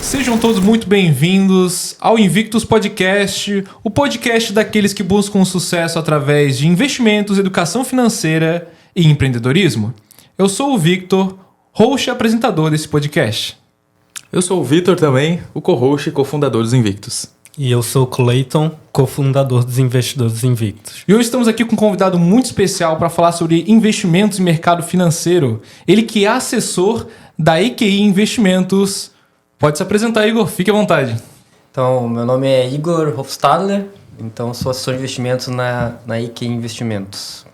Sejam todos muito bem-vindos ao Invictus Podcast, o podcast daqueles que buscam o sucesso através de investimentos, educação financeira e empreendedorismo. Eu sou o Victor, host e apresentador desse podcast. Eu sou o Victor também, o co-host e cofundador dos Invictus. E eu sou o Clayton, cofundador dos Investidores Invictus. E hoje estamos aqui com um convidado muito especial para falar sobre investimentos e mercado financeiro. Ele que é assessor da EQI Investimentos. Pode se apresentar, Igor, fique à vontade. Então, meu nome é Igor Hofstadler, então sou assessor de investimentos na EQI Investimentos.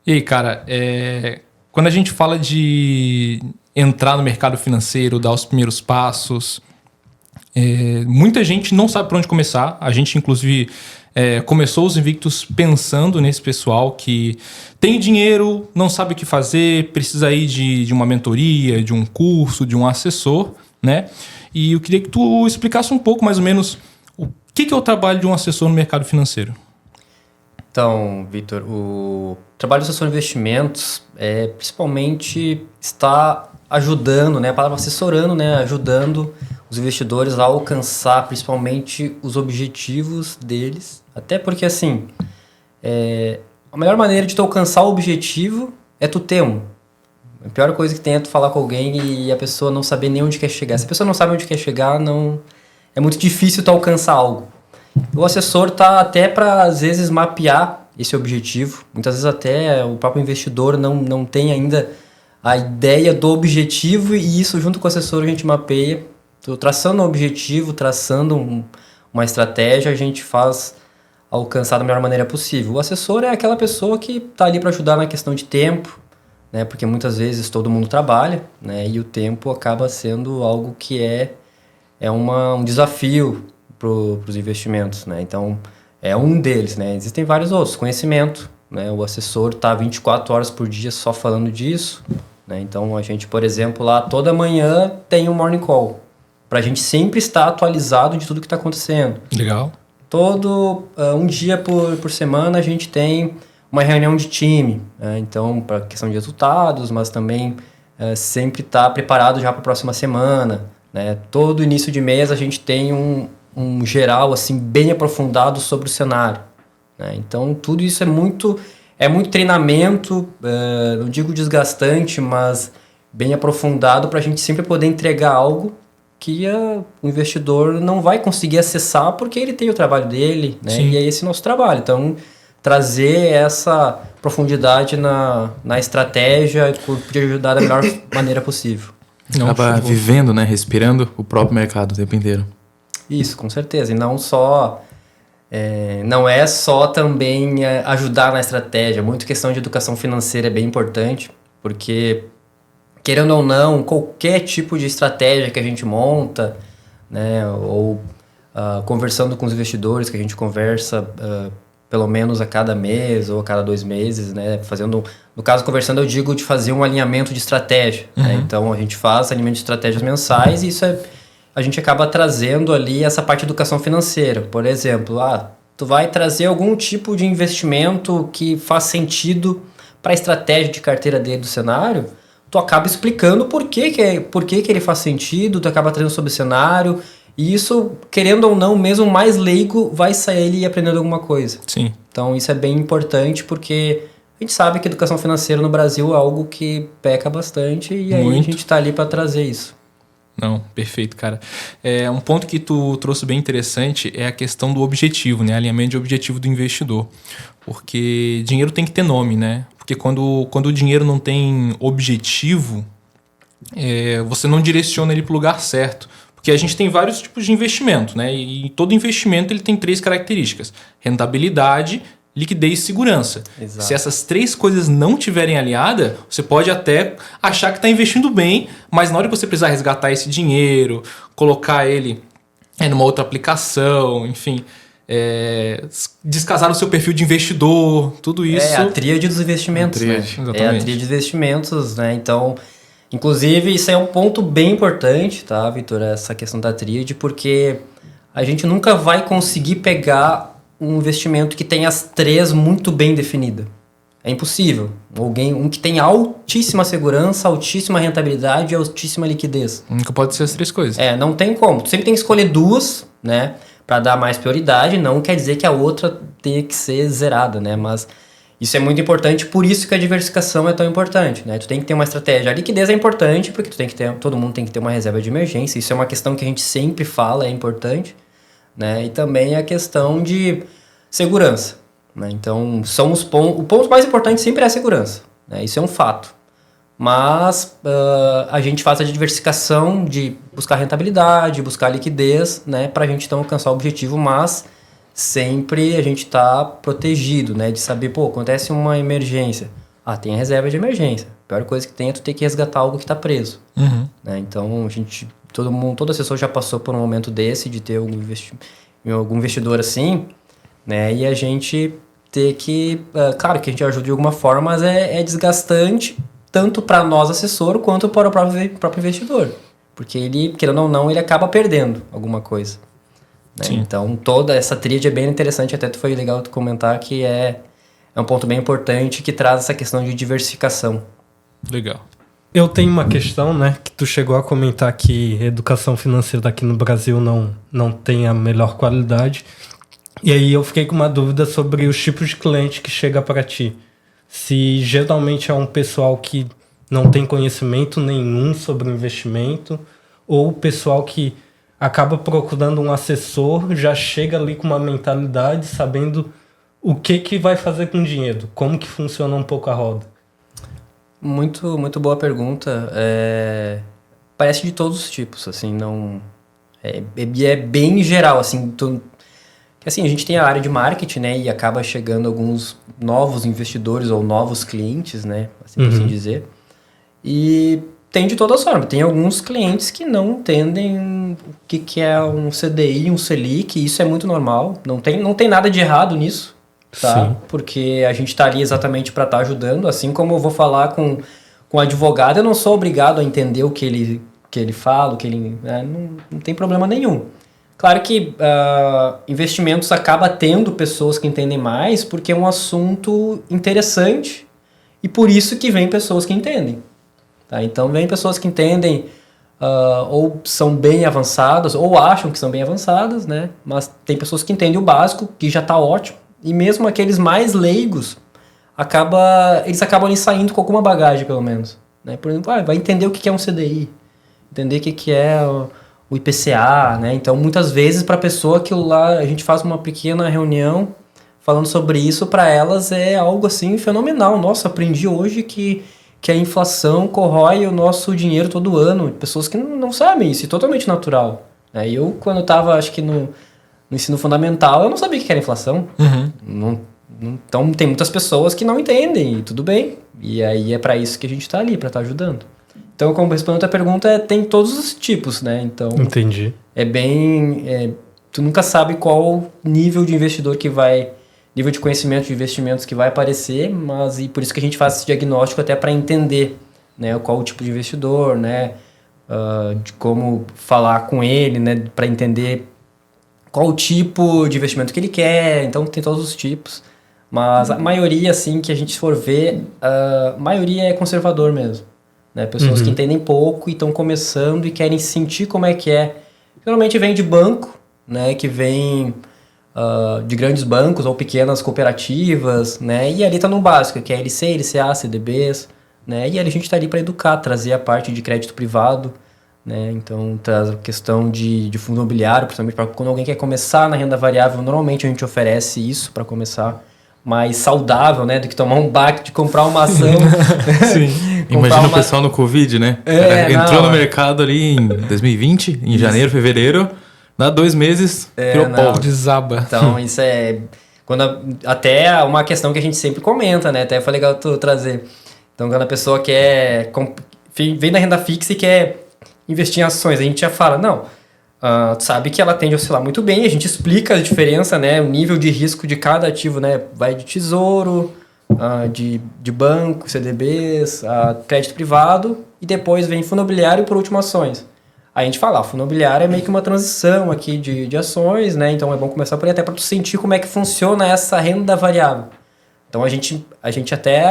E aí, cara, quando a gente fala de entrar no mercado financeiro, dar os primeiros passos, muita gente não sabe por onde começar. A gente, inclusive, começou os Invictus pensando nesse pessoal que tem dinheiro, não sabe o que fazer, precisa aí de uma mentoria, de um curso, de um assessor, né? E eu queria que tu explicasse um pouco, mais ou menos, o que é o trabalho de um assessor no mercado financeiro. Então, Victor, o trabalho do assessor de investimentos principalmente está ajudando, né? A palavra assessorando, né? Ajudando os investidores a alcançar principalmente os objetivos deles. Até porque, assim, a melhor maneira de tu alcançar o objetivo é tu ter um. A pior coisa que tem é tu falar com alguém e a pessoa não saber nem onde quer chegar. Se a pessoa não sabe onde quer chegar, é muito difícil tu alcançar algo. O assessor tá até para, às vezes, mapear esse objetivo. Muitas vezes até o próprio investidor não tem ainda a ideia do objetivo e isso, junto com o assessor, a gente mapeia. Então, traçando um objetivo, traçando uma estratégia, a gente faz alcançar da melhor maneira possível. O assessor é aquela pessoa que está ali para ajudar na questão de tempo, né? Porque muitas vezes todo mundo trabalha, né? E o tempo acaba sendo algo que é um desafio para os investimentos, né? Então, é um deles, né? Existem vários outros. Conhecimento, né? O assessor está 24 horas por dia só falando disso, né? Então, a gente, por exemplo, lá toda manhã tem um morning call, para a gente sempre estar atualizado de tudo que está acontecendo. Legal. Todo um dia por semana a gente tem uma reunião de time, né? Então, para questão de resultados, mas também sempre estar preparado já para a próxima semana, né? Todo início de mês a gente tem um geral assim, bem aprofundado sobre o cenário, né? Então, tudo isso é muito treinamento, não digo desgastante, mas bem aprofundado para a gente sempre poder entregar algo que o investidor não vai conseguir acessar porque ele tem o trabalho dele, né? Sim. E é esse nosso trabalho. Então, trazer essa profundidade na estratégia de ajudar da melhor maneira possível. Acaba vivendo, né? Respirando o próprio mercado o tempo inteiro. Isso, com certeza. E não só... não é só também ajudar na estratégia. Muito questão de educação financeira é bem importante, porque... querendo ou não, qualquer tipo de estratégia que a gente monta, né, ou conversando com os investidores, que a gente conversa pelo menos a cada mês ou a cada 2 meses, né, no caso, conversando, eu digo de fazer um alinhamento de estratégia. Uhum. Né, então, a gente faz alinhamento de estratégias mensais e isso a gente acaba trazendo ali essa parte de educação financeira. Por exemplo, tu vai trazer algum tipo de investimento que faz sentido para a estratégia de carteira dele do cenário, tu acaba explicando por que ele faz sentido, tu acaba trazendo sobre o cenário, e isso, querendo ou não, mesmo mais leigo, vai sair ele aprendendo alguma coisa. Sim. Então isso é bem importante, porque a gente sabe que a educação financeira no Brasil é algo que peca bastante, e aí a gente está ali para trazer isso. Não, perfeito, cara. Um ponto que tu trouxe bem interessante é a questão do objetivo, né? Alinhamento de objetivo do investidor. Porque dinheiro tem que ter nome, né? Porque quando o dinheiro não tem objetivo, você não direciona ele para o lugar certo. Porque a gente tem vários tipos de investimento, né? E todo investimento ele tem 3 características: rentabilidade, liquidez e segurança. Exato. Se essas 3 coisas não estiverem alinhadas, você pode até achar que está investindo bem, mas na hora que você precisar resgatar esse dinheiro, colocar ele numa outra aplicação, enfim, descasar o seu perfil de investidor, tudo isso... É a tríade dos investimentos, né? Exatamente. É a tríade dos investimentos, né? Então, inclusive, isso é um ponto bem importante, tá, Victor? Essa questão da tríade, porque a gente nunca vai conseguir pegar um investimento que tem as 3 muito bem definidas. É impossível. Um que tem altíssima segurança, altíssima rentabilidade e altíssima liquidez. Nunca pode ser as 3 coisas. Não tem como. Tu sempre tem que escolher 2, né? Para dar mais prioridade. Não quer dizer que a outra tenha que ser zerada, né? Mas isso é muito importante, por isso que a diversificação é tão importante, né? Tu tem que ter uma estratégia. A liquidez é importante, porque todo mundo tem que ter uma reserva de emergência. Isso é uma questão que a gente sempre fala, é importante, né? E também a questão de segurança, né? Então, o ponto mais importante sempre é a segurança, né? Isso é um fato. Mas a gente faz a diversificação de buscar rentabilidade, buscar liquidez, né? Para a gente então alcançar o objetivo, mas sempre a gente está protegido, né? De saber, acontece uma emergência. Tem a reserva de emergência. A pior coisa que tem é tu ter que resgatar algo que está preso. Né? Então, todo assessor já passou por um momento desse, de ter algum investidor assim, né? E a gente ter que... claro que a gente ajuda de alguma forma, mas é desgastante, tanto para nós, assessor, quanto para o próprio investidor. Porque ele, querendo ou não, ele acaba perdendo alguma coisa. Né? Então, toda essa tríade é bem interessante. Até foi legal tu comentar que é um ponto bem importante que traz essa questão de diversificação. Legal. Eu tenho uma questão, né, que tu chegou a comentar que educação financeira aqui no Brasil não tem a melhor qualidade. E aí eu fiquei com uma dúvida sobre os tipos de cliente que chega para ti. Se geralmente é um pessoal que não tem conhecimento nenhum sobre o investimento, ou o pessoal que acaba procurando um assessor, já chega ali com uma mentalidade, sabendo o que vai fazer com o dinheiro, como que funciona um pouco a roda. Muito, muito boa pergunta. Parece de todos os tipos, assim, não... É bem geral, assim, assim, a gente tem a área de marketing, né, e acaba chegando alguns novos investidores ou novos clientes, né, assim por assim dizer, e tem de todas as formas. Tem alguns clientes que não entendem o que é um CDI, um Selic, isso é muito normal, não tem nada de errado nisso, tá? Sim. Porque a gente está ali exatamente para estar ajudando, assim como eu vou falar com o advogado, eu não sou obrigado a entender o que ele fala, não tem problema nenhum. Claro que investimentos acaba tendo pessoas que entendem mais, porque é um assunto interessante e por isso que vem pessoas que entendem. Tá? Então, vem pessoas que entendem ou são bem avançadas ou acham que são bem avançadas, né? Mas tem pessoas que entendem o básico, que já está ótimo. E mesmo aqueles mais leigos, eles acabam ali saindo com alguma bagagem, pelo menos. Né? Por exemplo, vai entender o que é um CDI, entender o que é o IPCA, né? Então, muitas vezes, para a pessoa, aquilo lá, a gente faz uma pequena reunião falando sobre isso, para elas é algo assim fenomenal. Nossa, aprendi hoje que a inflação corrói o nosso dinheiro todo ano. Pessoas que não sabem isso, é totalmente natural. Eu, quando estava, acho que no ensino fundamental, eu não sabia o que era inflação. Então, tem muitas pessoas que não entendem, e tudo bem. E aí é para isso que a gente está ali, para estar ajudando. Então, como respondendo a tua pergunta, tem todos os tipos, né? Então, entendi. Tu nunca sabe qual nível de investidor nível de conhecimento de investimentos que vai aparecer, e por isso que a gente faz esse diagnóstico até para entender, né, qual o tipo de investidor, né, de como falar com ele, né, para entender qual o tipo de investimento que ele quer. Então, tem todos os tipos. Mas a maioria, assim, que a gente for ver, a maioria é conservador mesmo. Né? Pessoas que entendem pouco e estão começando e querem sentir como é que é. Geralmente vem de banco, né? Que vem de grandes bancos ou pequenas cooperativas, né? E ali está no básico, que é LC, LCA, CDBs, né? E ali a gente está ali para educar, trazer a parte de crédito privado, né? Então, traz a questão de fundo imobiliário, principalmente para quando alguém quer começar na renda variável, normalmente a gente oferece isso para começar mais saudável, né? Do que tomar um baque de comprar uma ação. Sim. Imagina o pessoal no Covid, né? Entrou no mercado ali em 2020, em janeiro, fevereiro, dá 2 meses, virou pó. Desaba. Então, isso é... até uma questão que a gente sempre comenta, né? Até foi legal tu trazer. Então, quando a pessoa vem da renda fixa e quer investir em ações, a gente já fala, não... tu sabe que ela tende a oscilar muito bem, a gente explica a diferença, né, o nível de risco de cada ativo, né, vai de tesouro, de banco, CDBs, crédito privado, e depois vem fundo imobiliário e por último ações. Aí a gente fala, fundo imobiliário é meio que uma transição aqui de ações, né, então é bom começar por aí até para tu sentir como é que funciona essa renda variável. Então a gente até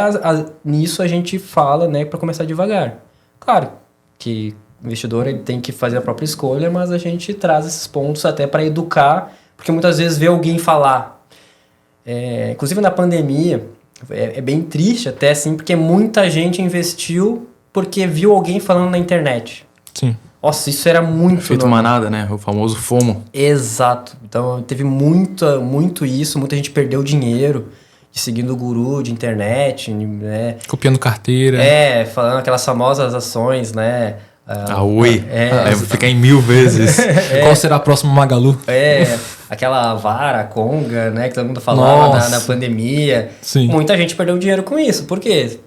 nisso a gente fala, né, para começar devagar. Claro que o investidor ele tem que fazer a própria escolha, mas a gente traz esses pontos até para educar, porque muitas vezes vê alguém falar. Inclusive na pandemia, é bem triste até assim, porque muita gente investiu porque viu alguém falando na internet. Sim. Nossa, isso era muito... Efeito manada, né? O famoso FOMO. Exato. Então teve muito isso, muita gente perdeu dinheiro seguindo o guru de internet, né? Copiando carteira. Falando aquelas famosas ações, né? Oi. Vai ficar em 1000 vezes. Qual será a próxima Magalu? Aquela vara, Conga, né? Que todo mundo falava na pandemia. Sim. Muita gente perdeu dinheiro com isso. Por quê?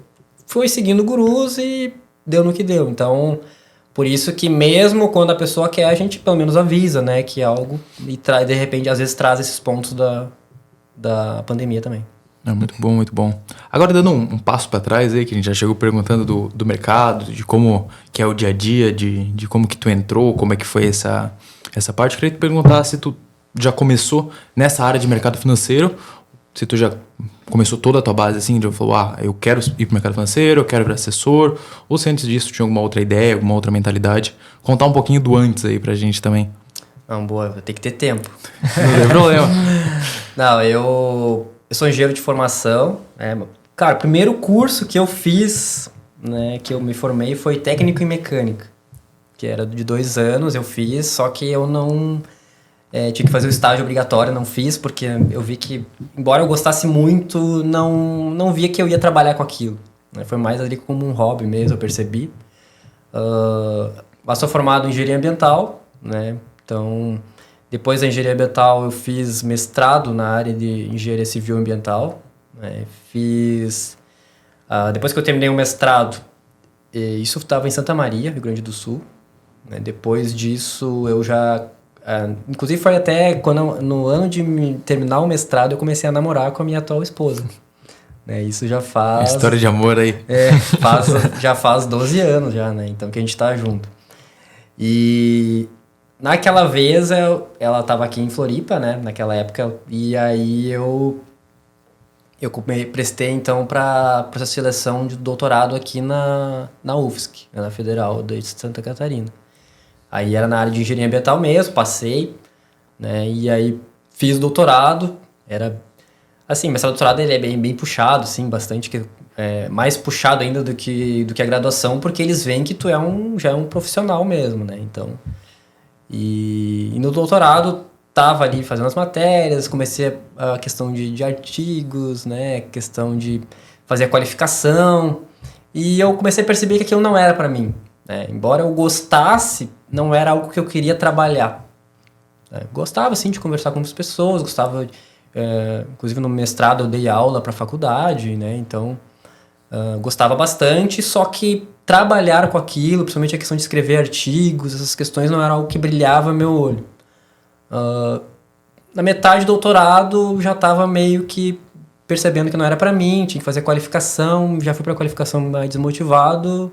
Foi seguindo gurus e deu no que deu. Então, por isso que mesmo quando a pessoa quer, a gente pelo menos avisa, né? Que é algo e de repente, às vezes traz esses pontos da pandemia também. Muito bom, muito bom. Agora, dando um passo para trás aí, que a gente já chegou perguntando do mercado, de como que é o dia a dia, de como que tu entrou, como é que foi essa parte. Eu queria te perguntar se tu já começou nessa área de mercado financeiro, se tu já começou toda a tua base assim, de falou, eu quero ir pro mercado financeiro, eu quero virar assessor, ou se antes disso tinha alguma outra ideia, alguma outra mentalidade. Contar um pouquinho do antes aí pra gente também. Não, boa, vou ter que ter tempo. Não tem problema. Não, eu sou engenheiro de formação. Cara, o primeiro curso que eu fiz, né, que eu me formei foi técnico em mecânica. Que era de 2 anos, eu fiz, só que eu não... tinha que fazer o estágio obrigatório, não fiz, porque eu vi que, embora eu gostasse muito, não via que eu ia trabalhar com aquilo. Né? Foi mais ali como um hobby mesmo, eu percebi. Mas sou formado em engenharia ambiental, né? Então... Depois da engenharia ambiental, eu fiz mestrado na área de engenharia civil ambiental. Né? Depois que eu terminei o mestrado, isso estava em Santa Maria, Rio Grande do Sul. Né? Depois disso, eu já... inclusive, foi até quando, no ano de terminar o mestrado, eu comecei a namorar com a minha atual esposa. Né? Isso já faz... História de amor aí. Já faz 12 anos já, né? Então, que a gente tá junto. E... Naquela vez, ela estava aqui em Floripa, né? Naquela época. E aí eu prestei, então, para essa seleção de doutorado aqui na UFSC, né? Na Federal de Santa Catarina. Aí era na área de engenharia ambiental mesmo, passei, né? E aí fiz doutorado. Era... Assim, mestrado e doutorado ele é bem puxado, assim, bastante... mais puxado ainda do que a graduação, porque eles veem que tu já é um profissional mesmo, né? Então... E no doutorado, estava ali fazendo as matérias, comecei a questão de artigos, né? Questão de fazer a qualificação. E eu comecei a perceber que aquilo não era para mim. Né? Embora eu gostasse, não era algo que eu queria trabalhar. Gostava, sim, de conversar com as pessoas, gostava... inclusive, no mestrado, eu dei aula para a faculdade, né? Então, gostava bastante, só que trabalhar com aquilo, principalmente a questão de escrever artigos, essas questões não era algo que brilhava meu olho. Na metade do doutorado, já estava meio que percebendo que não era para mim, tinha que fazer qualificação, já fui para a qualificação mais desmotivado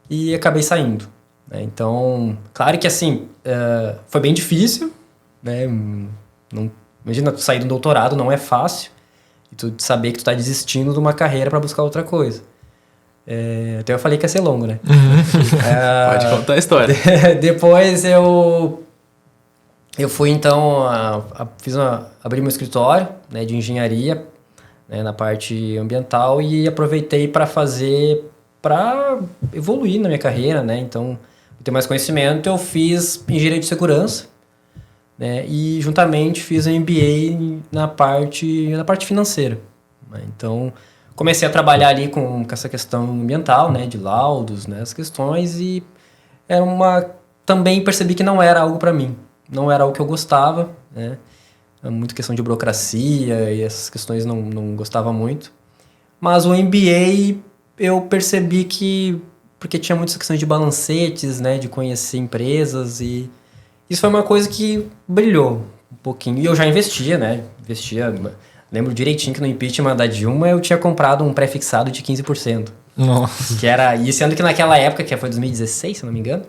e acabei saindo. Né? Então, claro que assim, foi bem difícil, né? Imagina, tu sair do doutorado não é fácil, e tu saber que tu tá desistindo de uma carreira para buscar outra coisa. Até eu falei que ia ser longo, né? Pode contar a história. Depois eu fui, então, abri meu escritório, né, de engenharia, né, na parte ambiental, e aproveitei para evoluir na minha carreira, né? Então, eu tenho mais conhecimento, eu fiz engenharia de segurança, né, e juntamente fiz a MBA na parte financeira. Né? Então... Comecei a trabalhar ali com essa questão ambiental, né, de laudos, né, as questões, e também percebi que não era algo para mim, não era algo que eu gostava, né, muita questão de burocracia e essas questões não gostava muito, mas o MBA eu percebi que, porque tinha muitas questões de balancetes, né, de conhecer empresas, e isso foi uma coisa que brilhou um pouquinho, e eu já investia. Lembro direitinho que no impeachment da Dilma eu tinha comprado um pré-fixado de 15%. Nossa. E sendo que naquela época, que foi 2016, se não me engano,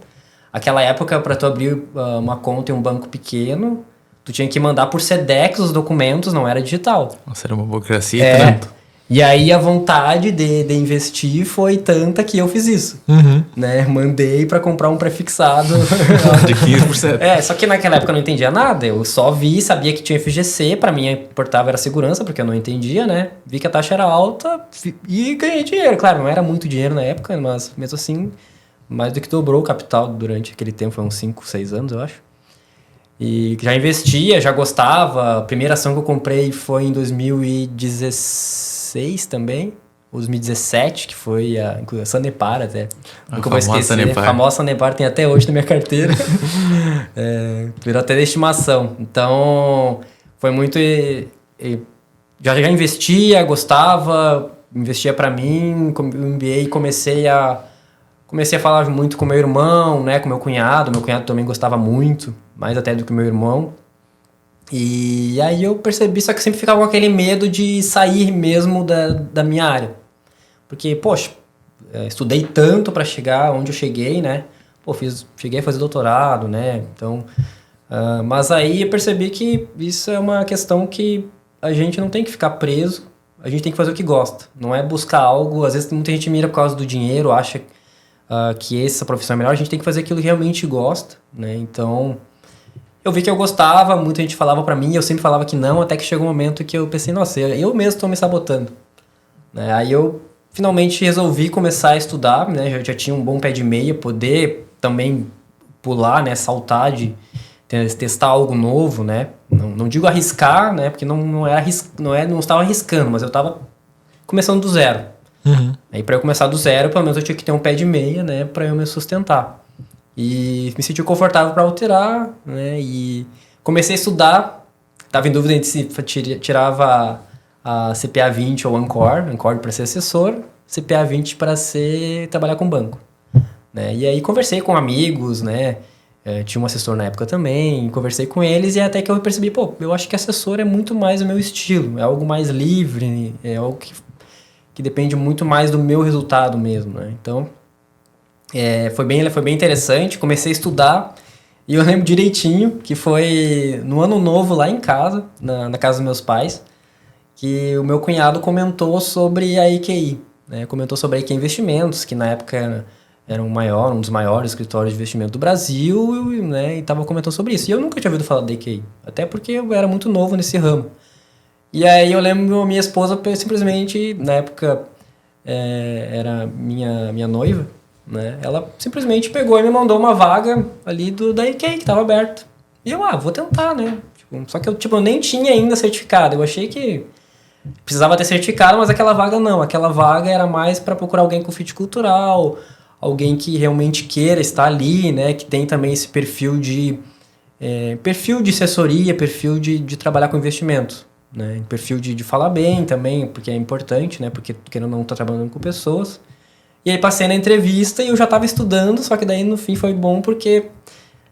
aquela época, para tu abrir uma conta em um banco pequeno, tu tinha que mandar por SEDEX os documentos, não era digital. Nossa, era uma burocracia tanto. E aí a vontade de investir foi tanta que eu fiz isso, né? Mandei para comprar um prefixado De 15%. só que naquela época eu não entendia nada, eu só vi, sabia que tinha FGC, para mim importava era segurança, porque eu não entendia, né? Vi que a taxa era alta e ganhei dinheiro, claro, não era muito dinheiro na época, mas mesmo assim, mais do que dobrou o capital durante aquele tempo, foi uns 5, 6 anos, eu acho. E já investia, já gostava. A primeira ação que eu comprei foi em 2016 também. Ou 2017, que foi a Sanepar até. Nunca vou esquecer. Sanepar. A famosa Sanepar tem até hoje na minha carteira. Virou até de estimação. Então, foi muito... Já investia, gostava, investia para mim. O MBA comecei a falar muito com meu irmão, né, com meu cunhado. Meu cunhado também gostava muito, mais até do que meu irmão. E aí eu percebi, só que sempre ficava com aquele medo de sair mesmo da minha área. Porque, poxa, estudei tanto para chegar onde eu cheguei, né? Cheguei a fazer doutorado, né? Então, mas aí eu percebi que isso é uma questão que a gente não tem que ficar preso, a gente tem que fazer o que gosta. Não é buscar algo, às vezes muita gente mira por causa do dinheiro, acha que essa profissão é melhor, a gente tem que fazer aquilo que realmente gosta, né? Então, eu vi que eu gostava, muita gente falava pra mim, eu sempre falava que não, até que chegou um momento que eu pensei, nossa, eu mesmo estou me sabotando. Né? Aí eu finalmente resolvi começar a estudar, né? Já tinha um bom pé de meia, poder também pular, né? Saltar, de testar algo novo, né? Não digo arriscar, né? Porque não estava arriscando, mas eu estava começando do zero. Aí para eu começar do zero, pelo menos eu tinha que ter um pé de meia, né, para eu me sustentar. E me senti confortável para alterar, né, e comecei a estudar, tava em dúvida entre se tirava a CPA 20 ou Ancor para ser assessor, CPA 20 para trabalhar com banco, né? E aí conversei com amigos, né, tinha um assessor na época também, conversei com eles e até que eu percebi, eu acho que assessor é muito mais o meu estilo, é algo mais livre, é algo que depende muito mais do meu resultado mesmo, né? Então, foi bem interessante. Comecei a estudar e eu lembro direitinho que foi no ano novo lá em casa, na casa dos meus pais, que o meu cunhado comentou sobre a EQI, né? Comentou sobre a EQI Investimentos, que na época era um dos maiores escritórios de investimento do Brasil, né? E estava comentando sobre isso. E eu nunca tinha ouvido falar da EQI, até porque eu era muito novo nesse ramo. E aí eu lembro minha esposa simplesmente, na época era minha noiva, né? Ela simplesmente pegou e me mandou uma vaga ali da EQI, que estava aberta. E eu, vou tentar, né? Só que eu nem tinha ainda certificado. Eu achei que precisava ter certificado, mas aquela vaga não. Aquela vaga era mais para procurar alguém com fit cultural, alguém que realmente queira estar ali, né? Que tem também esse perfil de assessoria, perfil de trabalhar com investimento. Né, perfil de falar bem também, porque é importante, né, porque querendo ou não tá trabalhando com pessoas. E aí passei na entrevista e eu já estava estudando, só que daí no fim foi bom porque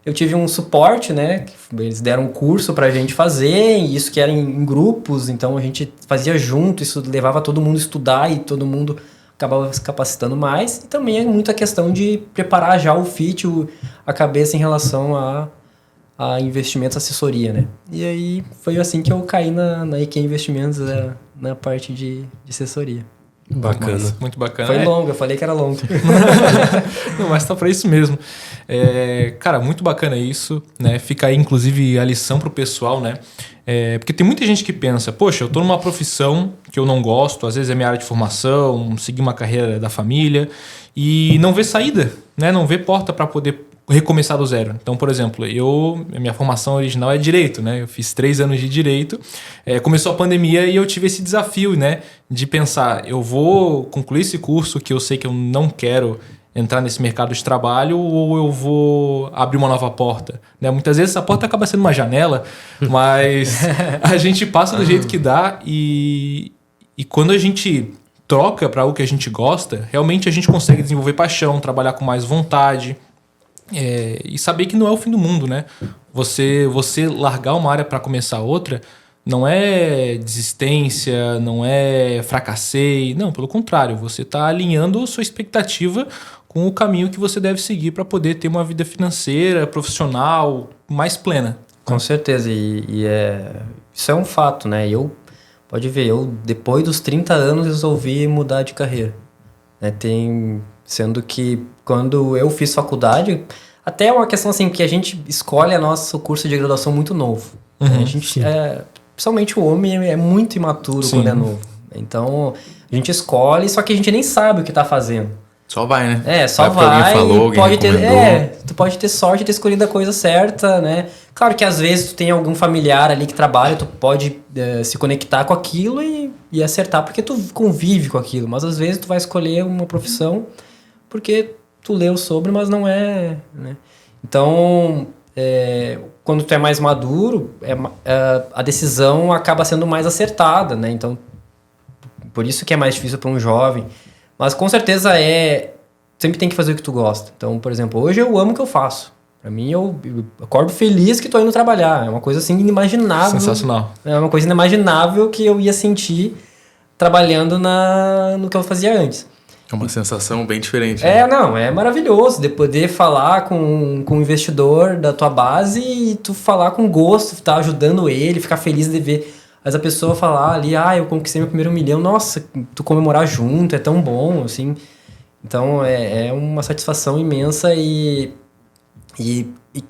eu tive um suporte, né, eles deram um curso pra gente fazer, e isso que era em grupos, então a gente fazia junto, isso levava todo mundo a estudar e todo mundo acabava se capacitando mais. E também é muita questão de preparar já o fit, a cabeça em relação a investimentos, assessoria, né? E aí foi assim que eu caí na EQI Investimentos, na parte de assessoria. Bacana. Muito bacana. Foi longo, eu falei que era longo. Não, mas tá pra isso mesmo. Cara, muito bacana isso, né? Fica aí, inclusive, a lição pro pessoal, né? Porque tem muita gente que pensa, poxa, eu tô numa profissão que eu não gosto, às vezes é minha área de formação, seguir uma carreira da família, e não vê saída, né? Não vê porta para poder recomeçar do zero. Então, por exemplo, minha formação original é Direito, né? Eu fiz 3 anos de Direito, começou a pandemia e eu tive esse desafio, né? De pensar, eu vou concluir esse curso que eu sei que eu não quero entrar nesse mercado de trabalho ou eu vou abrir uma nova porta, né? Muitas vezes essa porta acaba sendo uma janela, mas a gente passa do jeito que dá e quando a gente troca para algo que a gente gosta, realmente a gente consegue desenvolver paixão, trabalhar com mais vontade, e saber que não é o fim do mundo, né? Você largar uma área para começar outra não é desistência, não é fracassei, não, pelo contrário, você está alinhando sua expectativa com o caminho que você deve seguir para poder ter uma vida financeira, profissional mais plena. Com certeza, isso é um fato, né? Eu Pode ver, eu depois dos 30 anos resolvi mudar de carreira. Né? Sendo que quando eu fiz faculdade, até é uma questão assim, que a gente escolhe o curso de graduação muito novo. Né? A gente, principalmente o homem é muito imaturo quando é novo. Então, a gente escolhe, só que a gente nem sabe o que tá fazendo. Só vai, né? Só vai. Alguém falou, alguém recomendou. Tu pode ter sorte de ter escolhido a coisa certa, né? Claro que às vezes tu tem algum familiar ali que trabalha, tu pode se conectar com aquilo e acertar, porque tu convive com aquilo. Mas às vezes tu vai escolher uma profissão porque tu leu sobre, mas não é, né? Então, quando tu é mais maduro, a decisão acaba sendo mais acertada, né? Então, por isso que é mais difícil para um jovem. Mas com certeza sempre tem que fazer o que tu gosta. Então, por exemplo, hoje eu amo o que eu faço. Pra mim, eu acordo feliz que tô indo trabalhar. É uma coisa assim inimaginável. Sensacional. É uma coisa inimaginável que eu ia sentir trabalhando no que eu fazia antes. É uma sensação bem diferente. É maravilhoso de poder falar com um investidor da tua base e tu falar com gosto, tá ajudando ele, ficar feliz de ver. Mas a pessoa falar ali, eu conquistei meu primeiro 1 milhão, nossa, tu comemorar junto, é tão bom, assim. Então, é uma satisfação imensa e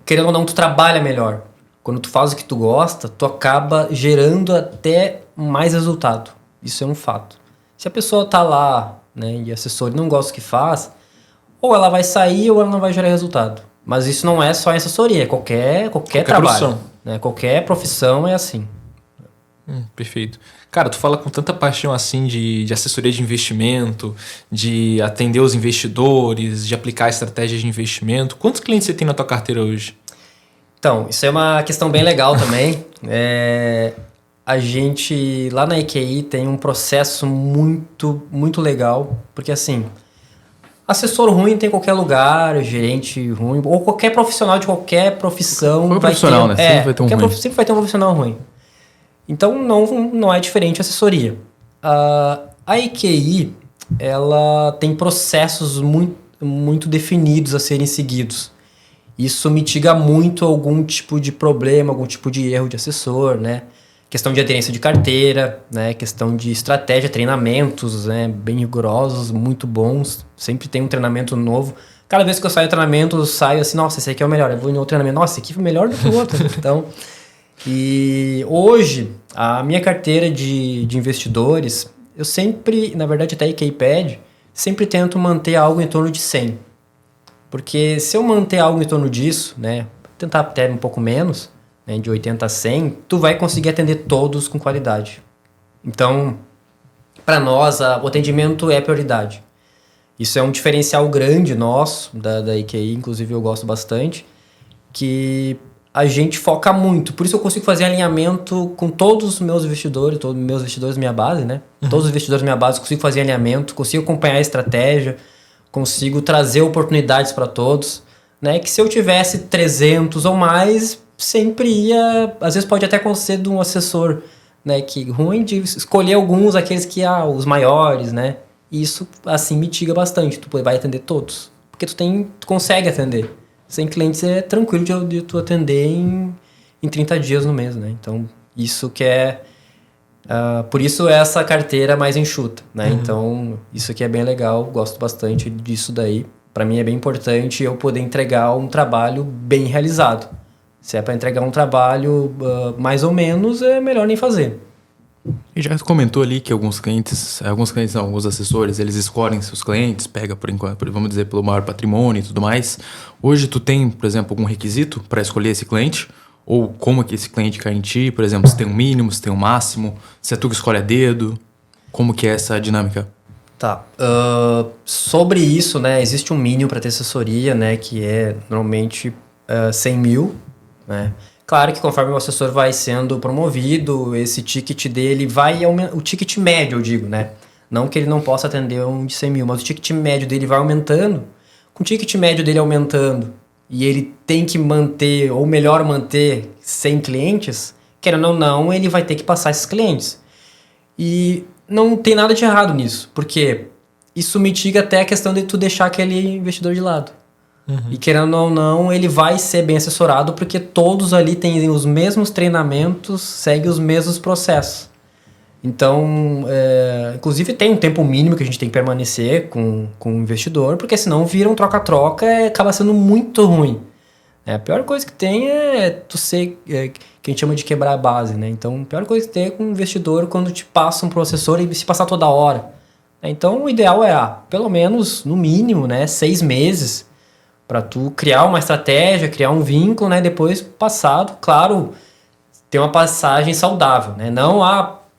querendo ou não, tu trabalha melhor. Quando tu faz o que tu gosta, tu acaba gerando até mais resultado. Isso é um fato. Se a pessoa tá lá, né, e assessor não gosta do que faz, ou ela vai sair ou ela não vai gerar resultado. Mas isso não é só em assessoria, é qualquer trabalho. Profissão. Né? Qualquer profissão é assim. Perfeito. Cara, tu fala com tanta paixão assim de assessoria de investimento, de atender os investidores, de aplicar estratégias de investimento. Quantos clientes você tem na tua carteira hoje? Então, isso é uma questão bem legal também. A gente, lá na EQI, tem um processo muito, muito legal. Porque assim, assessor ruim tem em qualquer lugar, gerente ruim, ou qualquer profissional de qualquer profissão. Qualquer profissional, né? Sempre vai ter um ruim. Sempre vai ter um profissional ruim. Então, não é diferente a assessoria. A EQI, ela tem processos muito, muito definidos a serem seguidos. Isso mitiga muito algum tipo de problema, algum tipo de erro de assessor, né? Questão de aderência de carteira, né? Questão de estratégia, treinamentos, né? Bem rigorosos, muito bons. Sempre tem um treinamento novo. Cada vez que eu saio do treinamento, eu saio assim, nossa, esse aqui é o melhor. Eu vou em outro treinamento, nossa, esse aqui foi melhor do que o outro. Então... E hoje, a minha carteira de investidores, eu sempre, na verdade até a EQI pede, sempre tento manter algo em torno de 100. Porque se eu manter algo em torno disso, né, tentar até um pouco menos, né, de 80 a 100, tu vai conseguir atender todos com qualidade. Então, para nós, o atendimento é prioridade. Isso é um diferencial grande nosso, da EQI, inclusive eu gosto bastante, que... a gente foca muito. Por isso eu consigo fazer alinhamento com todos os meus investidores, minha base, né? Todos os investidores da minha base, consigo fazer alinhamento, consigo acompanhar a estratégia, consigo trazer oportunidades para todos, né? Que se eu tivesse 300 ou mais, sempre ia... Às vezes pode até acontecer de um assessor, né? Que ruim de escolher alguns, aqueles que, os maiores, né? E isso, assim, mitiga bastante. Tu vai atender todos. Porque tu consegue atender. 100 clientes é tranquilo de tu atender em 30 dias no mês, né? Então, isso que é... por isso essa carteira mais enxuta, né? Então, isso aqui é bem legal, gosto bastante disso daí. Para mim é bem importante eu poder entregar um trabalho bem realizado. Se é para entregar um trabalho mais ou menos, é melhor nem fazer. E já comentou ali que alguns assessores, eles escolhem seus clientes, pega por enquanto, vamos dizer, pelo maior patrimônio e tudo mais. Hoje tu tem, por exemplo, algum requisito para escolher esse cliente? Ou como é que esse cliente cai em ti? Por exemplo, se tem um mínimo, se tem um máximo, se é tu que escolhe a dedo, como que é essa dinâmica? Tá. Sobre isso, né, existe um mínimo para ter assessoria, né, que é normalmente 100 mil, né? Claro que conforme o assessor vai sendo promovido, esse ticket dele vai aumentar, o ticket médio, eu digo, né? Não que ele não possa atender um de 100 mil, mas o ticket médio dele vai aumentando. Com o ticket médio dele aumentando e ele tem que manter, ou melhor manter 100 clientes, querendo ou não, ele vai ter que passar esses clientes. E não tem nada de errado nisso, porque isso mitiga até a questão de tu deixar aquele investidor de lado. E querendo ou não, ele vai ser bem assessorado porque todos ali têm os mesmos treinamentos, seguem os mesmos processos. Então, inclusive tem um tempo mínimo que a gente tem que permanecer com o investidor, porque senão vira um troca-troca e acaba sendo muito ruim. A pior coisa que tem é tu ser, que a gente chama de quebrar a base, né? Então, a pior coisa que tem é com um investidor quando te passa um processor e se passar toda hora. Então, o ideal é, pelo menos, no mínimo, né, 6 meses para tu criar uma estratégia, criar um vínculo, né? Depois, passado, claro, ter uma passagem saudável, né? Não,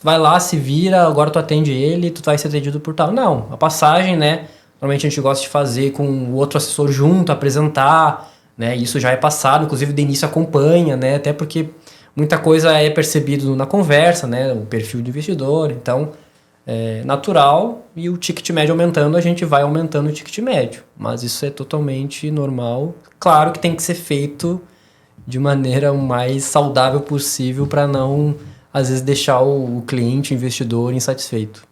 vai lá, se vira, agora tu atende ele, tu vai ser atendido por tal. Não, a passagem, né? Normalmente a gente gosta de fazer com o outro assessor junto, apresentar, né? Isso já é passado, inclusive de início acompanha, né? Até porque muita coisa é percebido na conversa, né? O perfil do investidor, então é natural, e o ticket médio aumentando, a gente vai aumentando o ticket médio. Mas isso é totalmente normal. Claro que tem que ser feito de maneira o mais saudável possível para não, às vezes, deixar o cliente, o investidor, insatisfeito.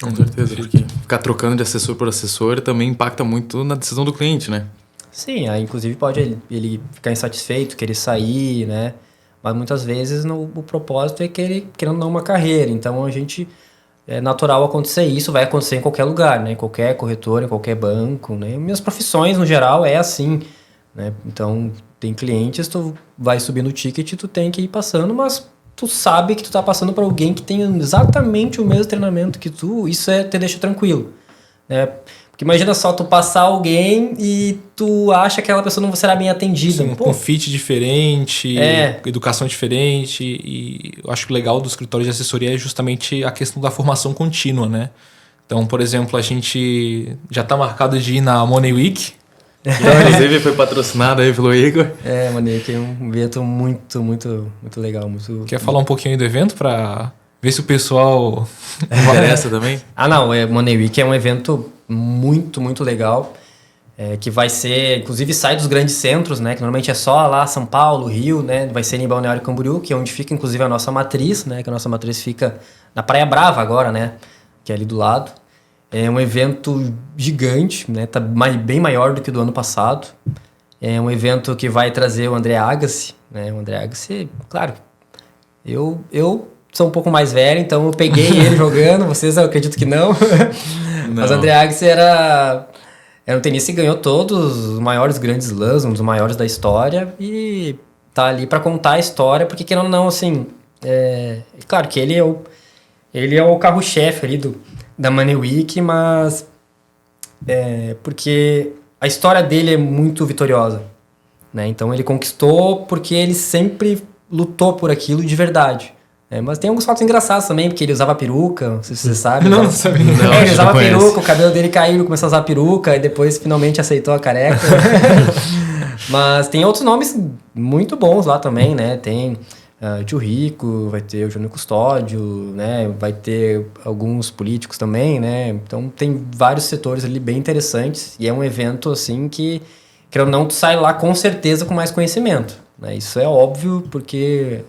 Com certeza, porque ficar trocando de assessor por assessor também impacta muito na decisão do cliente, né? Sim, aí inclusive pode ele ficar insatisfeito, querer sair, né? Mas muitas vezes o propósito é que ele querendo dar uma carreira. Então é natural acontecer isso, vai acontecer em qualquer lugar, né? Em qualquer corretora, em qualquer banco, né? Minhas profissões, no geral, é assim, né? Então, tem clientes, tu vai subindo o ticket, tu tem que ir passando, mas tu sabe que tu tá passando para alguém que tem exatamente o mesmo treinamento que tu, isso te deixa tranquilo, né? Porque imagina só tu passar alguém e tu acha que aquela pessoa não será bem atendida. Sim, com fit diferente, educação diferente. E eu acho que o legal do escritório de assessoria é justamente a questão da formação contínua, né? Então, por exemplo, a gente já está marcado de ir na Money Week. Inclusive foi patrocinado aí pelo Igor. Money Week é um evento muito, muito, muito legal. Quer falar um pouquinho aí do evento para ver se o pessoal interessa também? Não, Money Week é um evento muito, muito legal, que vai ser, inclusive sai dos grandes centros, né, que normalmente é só lá São Paulo, Rio, né, vai ser em Balneário Camboriú, que é onde fica inclusive a nossa matriz, né, que a nossa matriz fica na Praia Brava agora, né, que é ali do lado. É um evento gigante, né, tá bem maior do que o do ano passado. É um evento que vai trazer o André Agassi, né, o André Agassi, claro, eu sou um pouco mais velho, então eu peguei ele jogando, vocês eu acredito que não. Mas o André Agassi era um tenista que ganhou todos os maiores grandes slams, um dos maiores da história, e tá ali para contar a história, porque querendo ou não, assim, claro que ele é o carro-chefe ali da Money Week, mas porque a história dele é muito vitoriosa, né? Então ele conquistou porque ele sempre lutou por aquilo de verdade. Mas tem alguns fatos engraçados também, porque ele usava peruca, não sei se você sabe. Não sabia. Ele usava peruca, o cabelo dele caiu, ele começou a usar peruca, e depois finalmente aceitou a careca. Mas tem outros nomes muito bons lá também, né? Tem o Tio Rico, vai ter o Júnior Custódio, né? Vai ter alguns políticos também, né? Então tem vários setores ali bem interessantes, e é um evento assim que, querendo ou não, tu sai lá com certeza com mais conhecimento, né? Isso é óbvio, porque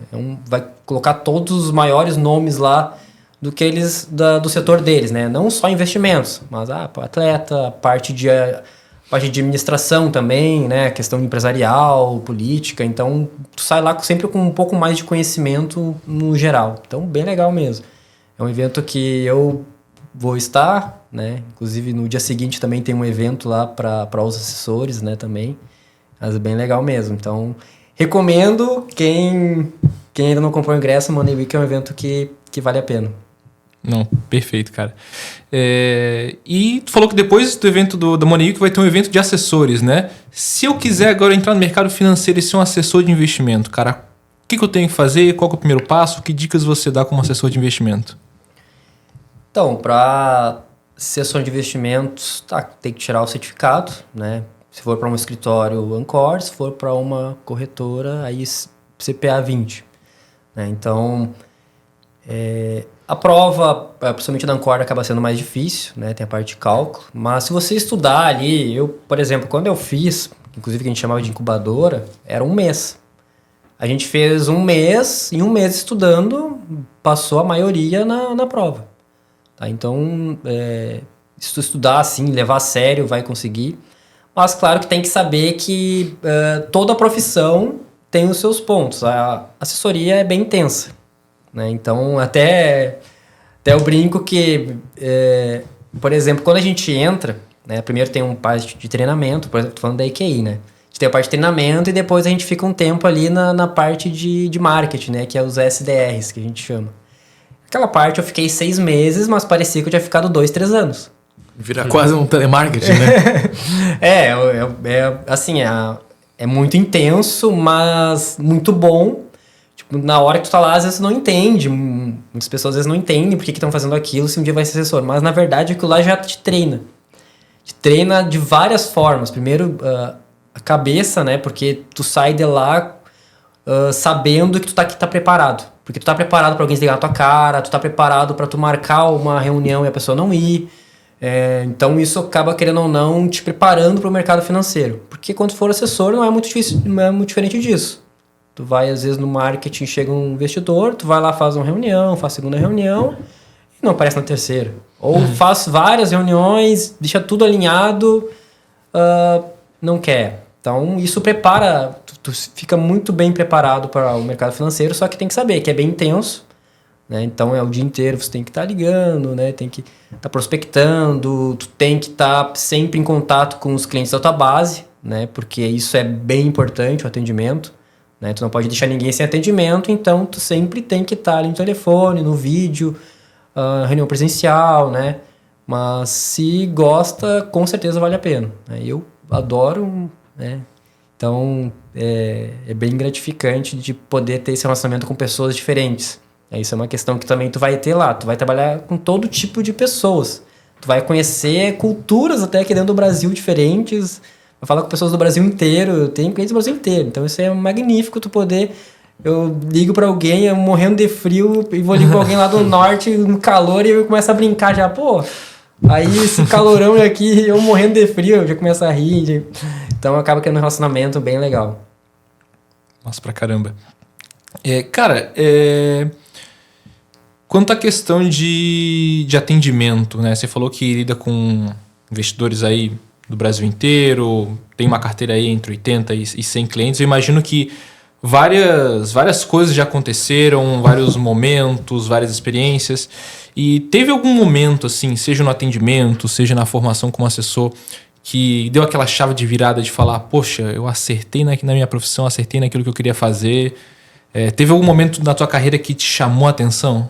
vai colocar todos os maiores nomes lá do que eles do setor deles, né? Não só investimentos, mas atleta, parte de administração também, né? Questão empresarial, política. Então, tu sai lá sempre com um pouco mais de conhecimento no geral. Então, bem legal mesmo. É um evento que eu vou estar, né? Inclusive, no dia seguinte também tem um evento lá para os assessores, né? Também. Mas é bem legal mesmo. Então, recomendo quem ainda não comprou o ingresso, Money Week é um evento que vale a pena. Não, perfeito, cara. E tu falou que depois do evento da Money Week vai ter um evento de assessores, né? Se eu quiser agora entrar no mercado financeiro e ser um assessor de investimento, cara, o que eu tenho que fazer? Qual que é o primeiro passo? Que dicas você dá como assessor de investimento? Então, para assessor de investimentos, tem que tirar o certificado, né? Se for para um escritório Ancor, se for para uma corretora, aí CPA 20. Né? Então, a prova, principalmente da Ancor, acaba sendo mais difícil, né? Tem a parte de cálculo. Mas se você estudar ali, por exemplo, quando eu fiz, inclusive que a gente chamava de incubadora, era 1 mês. A gente fez 1 mês, em 1 mês estudando, passou a maioria na prova. Tá? Então, se tu estudar assim, levar a sério, vai conseguir. Mas claro que tem que saber que toda profissão tem os seus pontos. A assessoria é bem intensa, né? Então, até Até eu brinco que, por exemplo, quando a gente entra, né, primeiro tem um parte de treinamento, por exemplo, tô falando da IQI, né? A gente tem a parte de treinamento e depois a gente fica um tempo ali na parte de marketing, né? Que é os SDRs, que a gente chama. Aquela parte eu fiquei 6 meses, mas parecia que eu tinha ficado 2, 3 anos. Vira quase um telemarketing, né? Assim, é muito intenso, mas muito bom. Tipo, na hora que tu tá lá, às vezes tu não entende. Muitas pessoas às vezes não entendem por que estão fazendo aquilo, se um dia vai ser assessor. Mas na verdade aquilo lá já te treina. Te treina de várias formas. Primeiro, a cabeça, né? Porque tu sai de lá sabendo que tu tá preparado. Porque tu tá preparado pra alguém se ligar na tua cara, tu tá preparado pra tu marcar uma reunião e a pessoa não ir. Então isso acaba, querendo ou não, te preparando para o mercado financeiro. Porque quando for assessor não é muito difícil, não é muito diferente disso. Tu vai, às vezes, no marketing, chega um investidor, tu vai lá, faz uma reunião, faz a segunda reunião e não aparece na terceira. Ou faz várias reuniões, deixa tudo alinhado, não quer. Então isso prepara, tu fica muito bem preparado para o mercado financeiro, só que tem que saber que é bem intenso. Né? Então é o dia inteiro, você tem que estar ligando, né? Tem que estar prospectando, tu tem que estar sempre em contato com os clientes da tua base, né? Porque isso é bem importante, o atendimento, né? Tu não pode deixar ninguém sem atendimento, então tu sempre tem que estar ali no telefone, no vídeo, reunião presencial, né? Mas se gosta, com certeza vale a pena, né? Eu adoro, né? Então é bem gratificante de poder ter esse relacionamento com pessoas diferentes. Isso é uma questão que também tu vai ter lá. Tu vai trabalhar com todo tipo de pessoas. Tu vai conhecer culturas até aqui dentro do Brasil diferentes. Vai falar com pessoas do Brasil inteiro. Eu tenho clientes do Brasil inteiro. Então isso é magnífico tu poder... Eu ligo pra alguém, eu morrendo de frio, e vou ligar pra alguém lá do norte, no calor, e eu começo a brincar já. Pô, aí esse calorão aqui, eu morrendo de frio, eu já começo a rir. Então acaba criando um relacionamento bem legal. Nossa, pra caramba. Quanto à questão de atendimento, né? Você falou que lida com investidores aí do Brasil inteiro, tem uma carteira aí entre 80 e 100 clientes. Eu imagino que várias coisas já aconteceram, vários momentos, várias experiências. E teve algum momento, assim, seja no atendimento, seja na formação como assessor, que deu aquela chave de virada de falar, poxa, eu acertei na minha profissão, acertei naquilo que eu queria fazer. Teve algum momento na tua carreira que te chamou a atenção?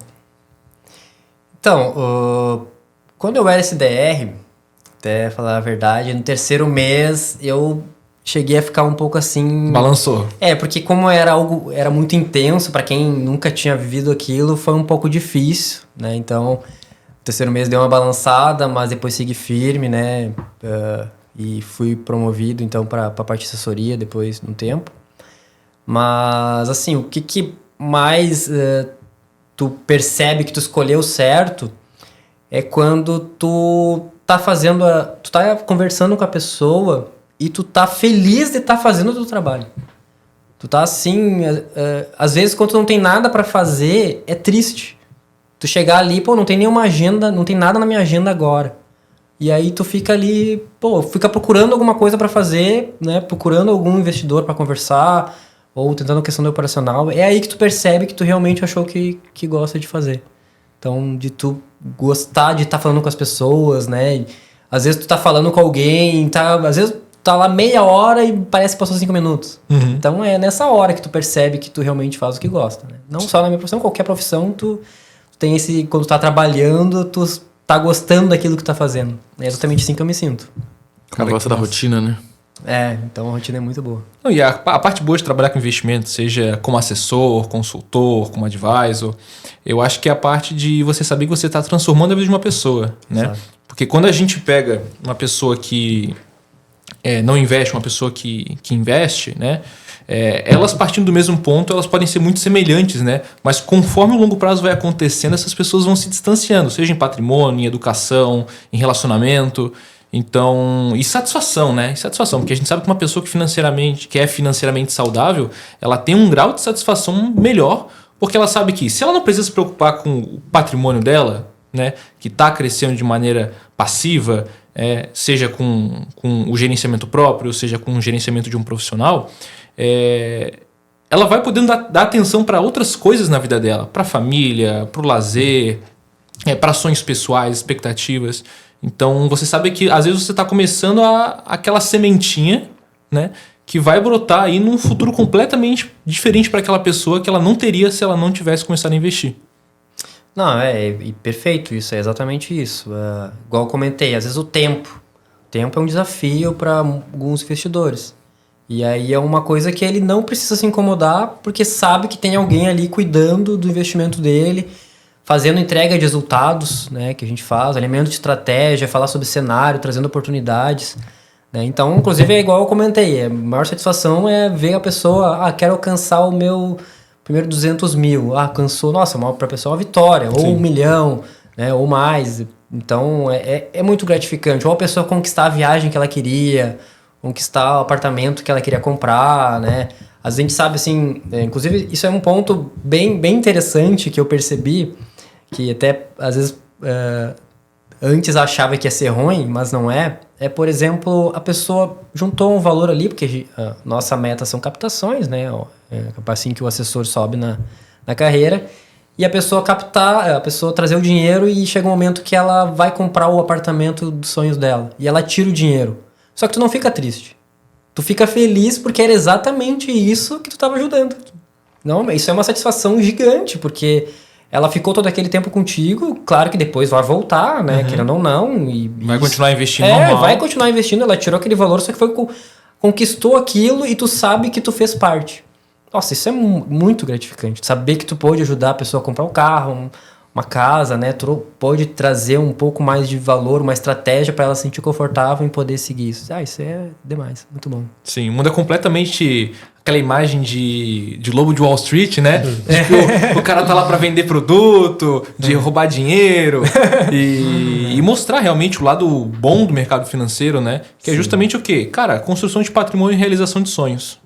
Então, quando eu era SDR, até falar a verdade, no 3º mês eu cheguei a ficar um pouco assim... Balançou. Porque como era muito intenso, para quem nunca tinha vivido aquilo, foi um pouco difícil, né? Então, no 3º mês deu uma balançada, mas depois segui firme, né? E fui promovido, então, para a parte de assessoria depois de um tempo. Mas, assim, o que mais tu percebe que tu escolheu certo é quando tu tá tu tá conversando com a pessoa e tu tá feliz de estar fazendo o teu trabalho. Tu tá assim, às vezes quando tu não tem nada para fazer, é triste. Tu chegar ali, pô, não tem nenhuma agenda, não tem nada na minha agenda agora. E aí tu fica ali, pô, fica procurando alguma coisa para fazer, né? Procurando algum investidor para conversar, ou tentando questão do operacional. É aí que tu percebe que tu realmente achou que gosta de fazer. Então, de tu gostar de estar falando com as pessoas, né? Às vezes tu tá falando com alguém, às vezes tá lá meia hora e parece que passou 5 minutos. Uhum. Então, é nessa hora que tu percebe que tu realmente faz o que gosta, né? Não só na minha profissão, qualquer profissão, tu tem esse... Quando tu tá trabalhando, tu tá gostando daquilo que tu tá fazendo. É exatamente assim que eu me sinto. Cara, gosta da rotina, né? Então a rotina é muito boa. Não, e a parte boa de trabalhar com investimento, seja como assessor, consultor, como advisor, eu acho que é a parte de você saber que você está transformando a vida de uma pessoa, né? Exato. Porque quando a gente pega uma pessoa que não investe, uma pessoa que investe, né? Elas partindo do mesmo ponto, elas podem ser muito semelhantes, né? Mas conforme o longo prazo vai acontecendo, essas pessoas vão se distanciando, seja em patrimônio, em educação, em relacionamento. Então, e satisfação, né? Satisfação, porque a gente sabe que uma pessoa que é financeiramente saudável, ela tem um grau de satisfação melhor, porque ela sabe que se ela não precisa se preocupar com o patrimônio dela, né, que está crescendo de maneira passiva, seja com o gerenciamento próprio, seja com o gerenciamento de um profissional, ela vai podendo dar atenção para outras coisas na vida dela, para a família, para o lazer, para sonhos pessoais, expectativas. Então, você sabe que às vezes você está começando aquela sementinha, né? Que vai brotar aí num futuro completamente diferente para aquela pessoa que ela não teria se ela não tivesse começado a investir. Não, perfeito isso, é exatamente isso. Igual eu comentei, às vezes o tempo é um desafio para alguns investidores. E aí é uma coisa que ele não precisa se incomodar, porque sabe que tem alguém ali cuidando do investimento dele, fazendo entrega de resultados, né, que a gente faz, alinhamento de estratégia, falar sobre cenário, trazendo oportunidades. Né? Então, inclusive, é igual eu comentei, a maior satisfação é ver a pessoa, quero alcançar o meu primeiro 200 mil, alcançou, nossa, para a pessoa é uma vitória, ou 1 milhão, né, ou mais. Então, é muito gratificante. Ou a pessoa conquistar a viagem que ela queria, conquistar o apartamento que ela queria comprar, né? Às vezes a gente sabe, assim, inclusive isso é um ponto bem interessante que eu percebi, que até, às vezes, antes achava que ia ser ruim, mas não é. É, por exemplo, a pessoa juntou um valor ali, porque a nossa meta são captações, né? Assim que o assessor sobe na carreira, e a pessoa trazer o dinheiro e chega um momento que ela vai comprar o apartamento dos sonhos dela, e ela tira o dinheiro. Só que tu não fica triste. Tu fica feliz porque era exatamente isso que tu estava ajudando. Não, isso é uma satisfação gigante, porque ela ficou todo aquele tempo contigo, claro que depois vai voltar, né? Querendo ou não. Vai continuar investindo normal. Vai continuar investindo, ela tirou aquele valor, só que conquistou aquilo e tu sabe que tu fez parte. Nossa, isso é muito gratificante. Saber que tu pôde ajudar a pessoa a comprar um carro, uma casa, né? Tu pode trazer um pouco mais de valor, uma estratégia para ela se sentir confortável em poder seguir isso. Isso é demais, muito bom. Sim, muda completamente aquela imagem de lobo de Wall Street, né? De que o cara tá lá para vender produto, de roubar dinheiro e mostrar realmente o lado bom do mercado financeiro, né? Que é justamente o quê? Cara, construção de patrimônio e realização de sonhos.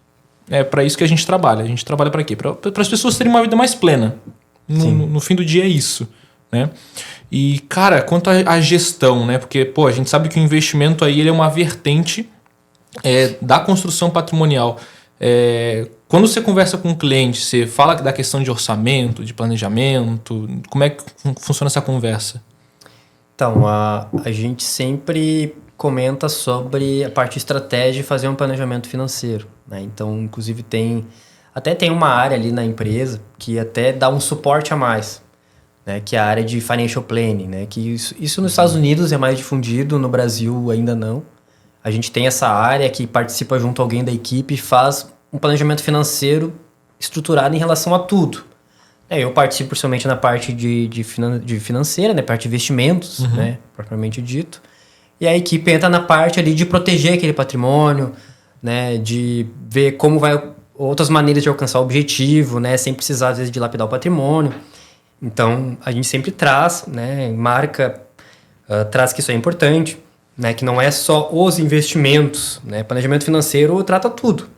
É para isso que a gente trabalha. A gente trabalha para quê? Para as pessoas terem uma vida mais plena. No fim do dia é isso, né? E, cara, quanto à gestão, né? Porque, a gente sabe que o investimento aí ele é uma vertente da construção patrimonial. Quando você conversa com um cliente, você fala da questão de orçamento, de planejamento, como é que funciona essa conversa? Então, a gente sempre comenta sobre a parte de estratégia e fazer um planejamento financeiro, né? Então, inclusive, tem uma área ali na empresa que até dá um suporte a mais, né? Que é a área de financial planning, né? Que isso nos Estados Unidos é mais difundido, no Brasil ainda não. A gente tem essa área que participa junto a alguém da equipe e faz um planejamento financeiro estruturado em relação a tudo. Eu participo principalmente na parte de financeira, né? Parte de investimentos, né? Propriamente dito. E a equipe entra na parte ali de proteger aquele patrimônio, né? De ver como vai... outras maneiras de alcançar o objetivo, né? Sem precisar, às vezes, dilapidar o patrimônio. Então, a gente sempre traz, né? Traz que isso é importante, né? Que não é só os investimentos, né? Planejamento financeiro trata tudo.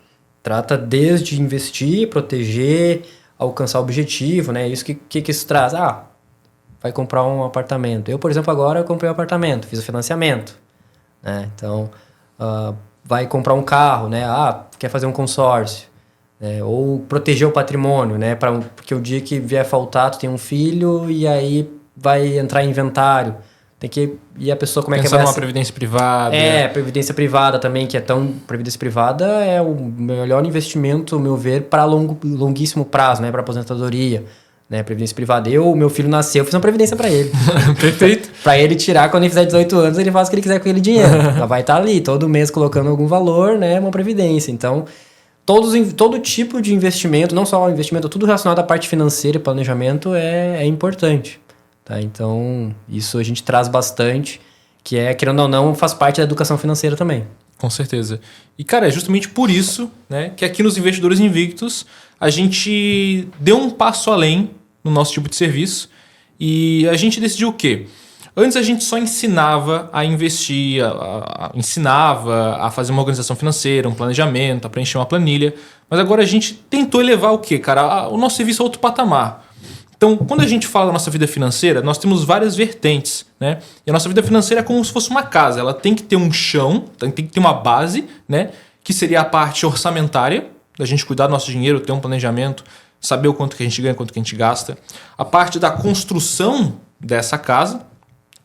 Trata desde investir, proteger, alcançar o objetivo, né? Isso que isso traz? Vai comprar um apartamento. Eu, por exemplo, agora comprei um apartamento, fiz o financiamento, né? Então, vai comprar um carro, né? Quer fazer um consórcio. Ou proteger o patrimônio, né? Porque o dia que vier faltar, tu tem um filho e aí vai entrar em inventário. E a pessoa como é que vai... Pensar numa previdência privada. Previdência privada também, previdência privada é o melhor investimento, ao meu ver, para longuíssimo prazo, né? Para aposentadoria, né? Previdência privada. Meu filho nasceu, eu fiz uma previdência para ele. Perfeito. Para ele tirar, quando ele fizer 18 anos, ele faz o que ele quiser com aquele dinheiro. Ela vai estar ali, todo mês colocando algum valor, né? Uma previdência. Então... Todo tipo de investimento, não só o investimento, tudo relacionado à parte financeira e planejamento é importante. Tá? Então, isso a gente traz bastante, que querendo ou não, faz parte da educação financeira também. Com certeza. E, cara, é justamente por isso, né, que aqui nos Investidores Invictos a gente deu um passo além no nosso tipo de serviço e a gente decidiu o quê? Antes a gente só ensinava a investir, ensinava a fazer uma organização financeira, um planejamento, a preencher uma planilha. Mas agora a gente tentou elevar o quê, cara? O nosso serviço a outro patamar. Então, quando a gente fala da nossa vida financeira, nós temos várias vertentes, né? E a nossa vida financeira é como se fosse uma casa. Ela tem que ter um chão, tem que ter uma base, né? Que seria a parte orçamentária, da gente cuidar do nosso dinheiro, ter um planejamento, saber o quanto que a gente ganha, quanto que a gente gasta. A parte da construção dessa casa,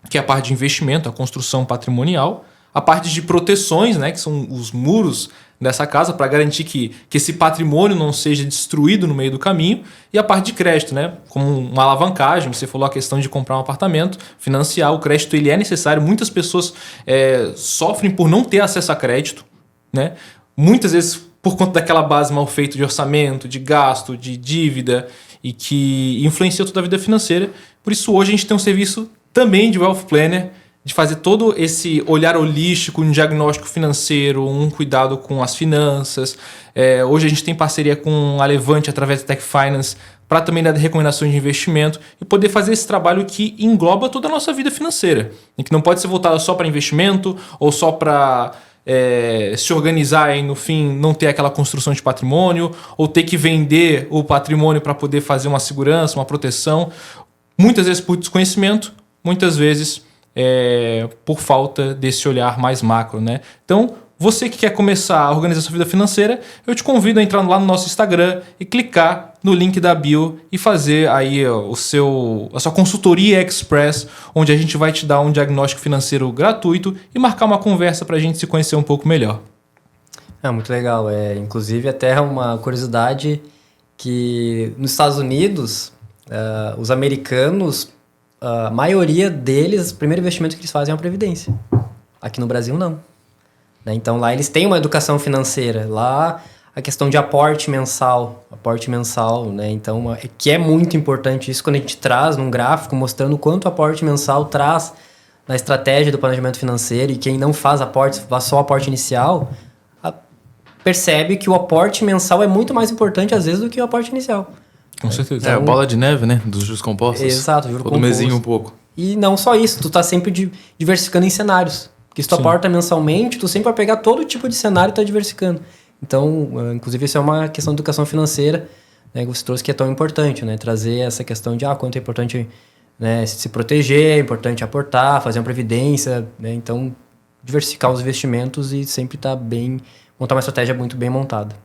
que é a parte de investimento, a construção patrimonial, a parte de proteções, né, que são os muros dessa casa para garantir que esse patrimônio não seja destruído no meio do caminho, e a parte de crédito, né, como uma alavancagem. Você falou a questão de comprar um apartamento, financiar. O crédito ele é necessário. Muitas pessoas sofrem por não ter acesso a crédito, né? Muitas vezes por conta daquela base mal feita de orçamento, de gasto, de dívida, e que influencia toda a vida financeira. Por isso hoje a gente tem um serviço também de Wealth Planner, de fazer todo esse olhar holístico, um diagnóstico financeiro, um cuidado com as finanças. Hoje a gente tem parceria com a Levante através da Tech Finance para também dar recomendações de investimento e poder fazer esse trabalho que engloba toda a nossa vida financeira, e que não pode ser voltada só para investimento ou só para se organizar e no fim não ter aquela construção de patrimônio, ou ter que vender o patrimônio para poder fazer uma segurança, uma proteção. Muitas vezes por desconhecimento, muitas vezes por falta desse olhar mais macro, né? Então, você que quer começar a organizar sua vida financeira, eu te convido a entrar lá no nosso Instagram e clicar no link da bio e fazer aí a sua consultoria express, onde a gente vai te dar um diagnóstico financeiro gratuito e marcar uma conversa para a gente se conhecer um pouco melhor. Muito legal. Inclusive, até uma curiosidade que nos Estados Unidos, os americanos, a maioria deles, o primeiro investimento que eles fazem é a previdência. Aqui no Brasil, não. Né? Então, lá eles têm uma educação financeira. Lá, a questão de aporte mensal, né? Então, que é muito importante isso quando a gente traz num gráfico mostrando o quanto o aporte mensal traz na estratégia do planejamento financeiro, e quem não faz aporte, faz só aporte inicial, percebe que o aporte mensal é muito mais importante, às vezes, do que o aporte inicial. Com certeza. A bola de neve, né? Dos juros compostos. Exato, juro composto. composto. Todo mesinho um pouco. E não só isso, tu tá sempre diversificando em cenários. Porque se tu aporta mensalmente, tu sempre vai pegar todo tipo de cenário e tá diversificando. Então, inclusive, isso é uma questão de educação financeira, né, que você trouxe, que é tão importante, né? Trazer essa questão de quanto é importante, né, se proteger, é importante aportar, fazer uma previdência, né? Então, diversificar os investimentos e sempre montar uma estratégia muito bem montada.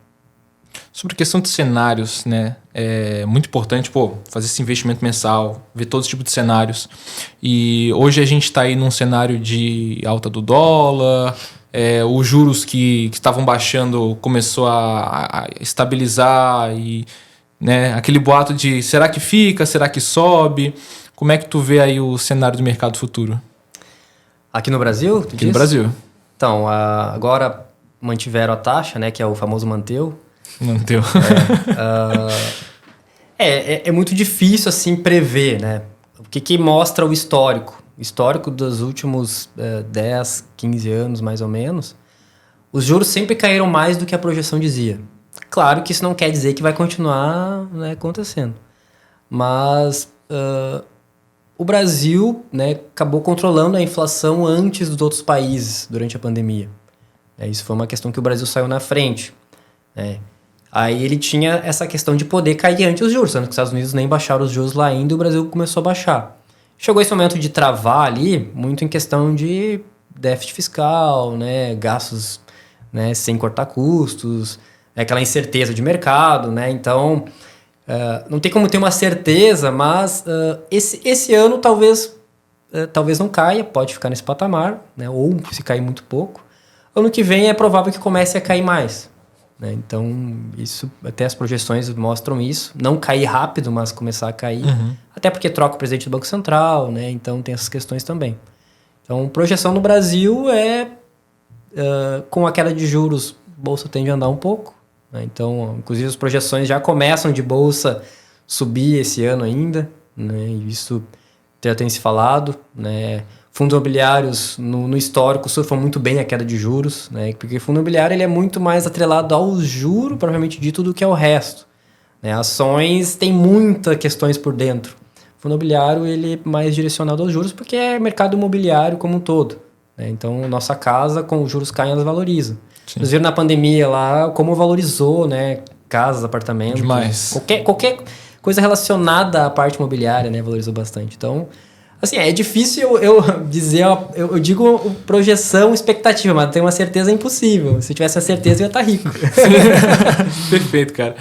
Sobre a questão de cenários, né? É muito importante, fazer esse investimento mensal, ver todo tipo de cenários. E hoje a gente está aí num cenário de alta do dólar, os juros que estavam baixando começou a estabilizar, e, né, aquele boato de será que fica, será que sobe? Como é que tu vê aí o cenário do mercado futuro? Aqui no Brasil? Aqui no Brasil. Então, agora mantiveram a taxa, né, que é o famoso manteu. Manteu. É muito difícil assim prever, né? O que mostra o histórico? Histórico dos últimos 10, 15 anos, mais ou menos. Os juros sempre caíram mais do que a projeção dizia. Claro que isso não quer dizer que vai continuar, né, acontecendo. Mas o Brasil, né, acabou controlando a inflação antes dos outros países durante a pandemia. Isso foi uma questão que o Brasil saiu na frente, né? Aí ele tinha essa questão de poder cair antes os juros, sendo que os Estados Unidos nem baixaram os juros lá ainda e o Brasil começou a baixar. Chegou esse momento de travar ali, muito em questão de déficit fiscal, né, gastos, né, sem cortar custos, aquela incerteza de mercado, né? Então, não tem como ter uma certeza, mas esse ano talvez não caia, pode ficar nesse patamar, né, ou se cair muito pouco. Ano que vem é provável que comece a cair mais. Então, isso, até as projeções mostram isso. Não cair rápido, mas começar a cair. Uhum. Até porque troca o presidente do Banco Central, né? Então, tem essas questões também. Então, projeção no Brasil com a queda de juros, a bolsa tende a andar um pouco, né? Então, inclusive, as projeções já começam de bolsa subir esse ano ainda, né? E isso já tem se falado, né? Fundos imobiliários, no histórico, sofrem muito bem a queda de juros, né? Porque o fundo imobiliário ele é muito mais atrelado ao juro, propriamente dito, do que ao resto, né? Ações tem muitas questões por dentro. O fundo imobiliário ele é mais direcionado aos juros, porque é mercado imobiliário como um todo, né? Então, nossa casa, com os juros caem, elas valorizam. Vocês viram na pandemia lá como valorizou, né? Casas, apartamentos. Demais. Qualquer coisa relacionada à parte imobiliária, né? Valorizou bastante. Então, assim, é difícil eu dizer, eu digo projeção, expectativa, mas ter uma certeza é impossível. Se eu tivesse a certeza, eu ia estar rico. Perfeito, cara.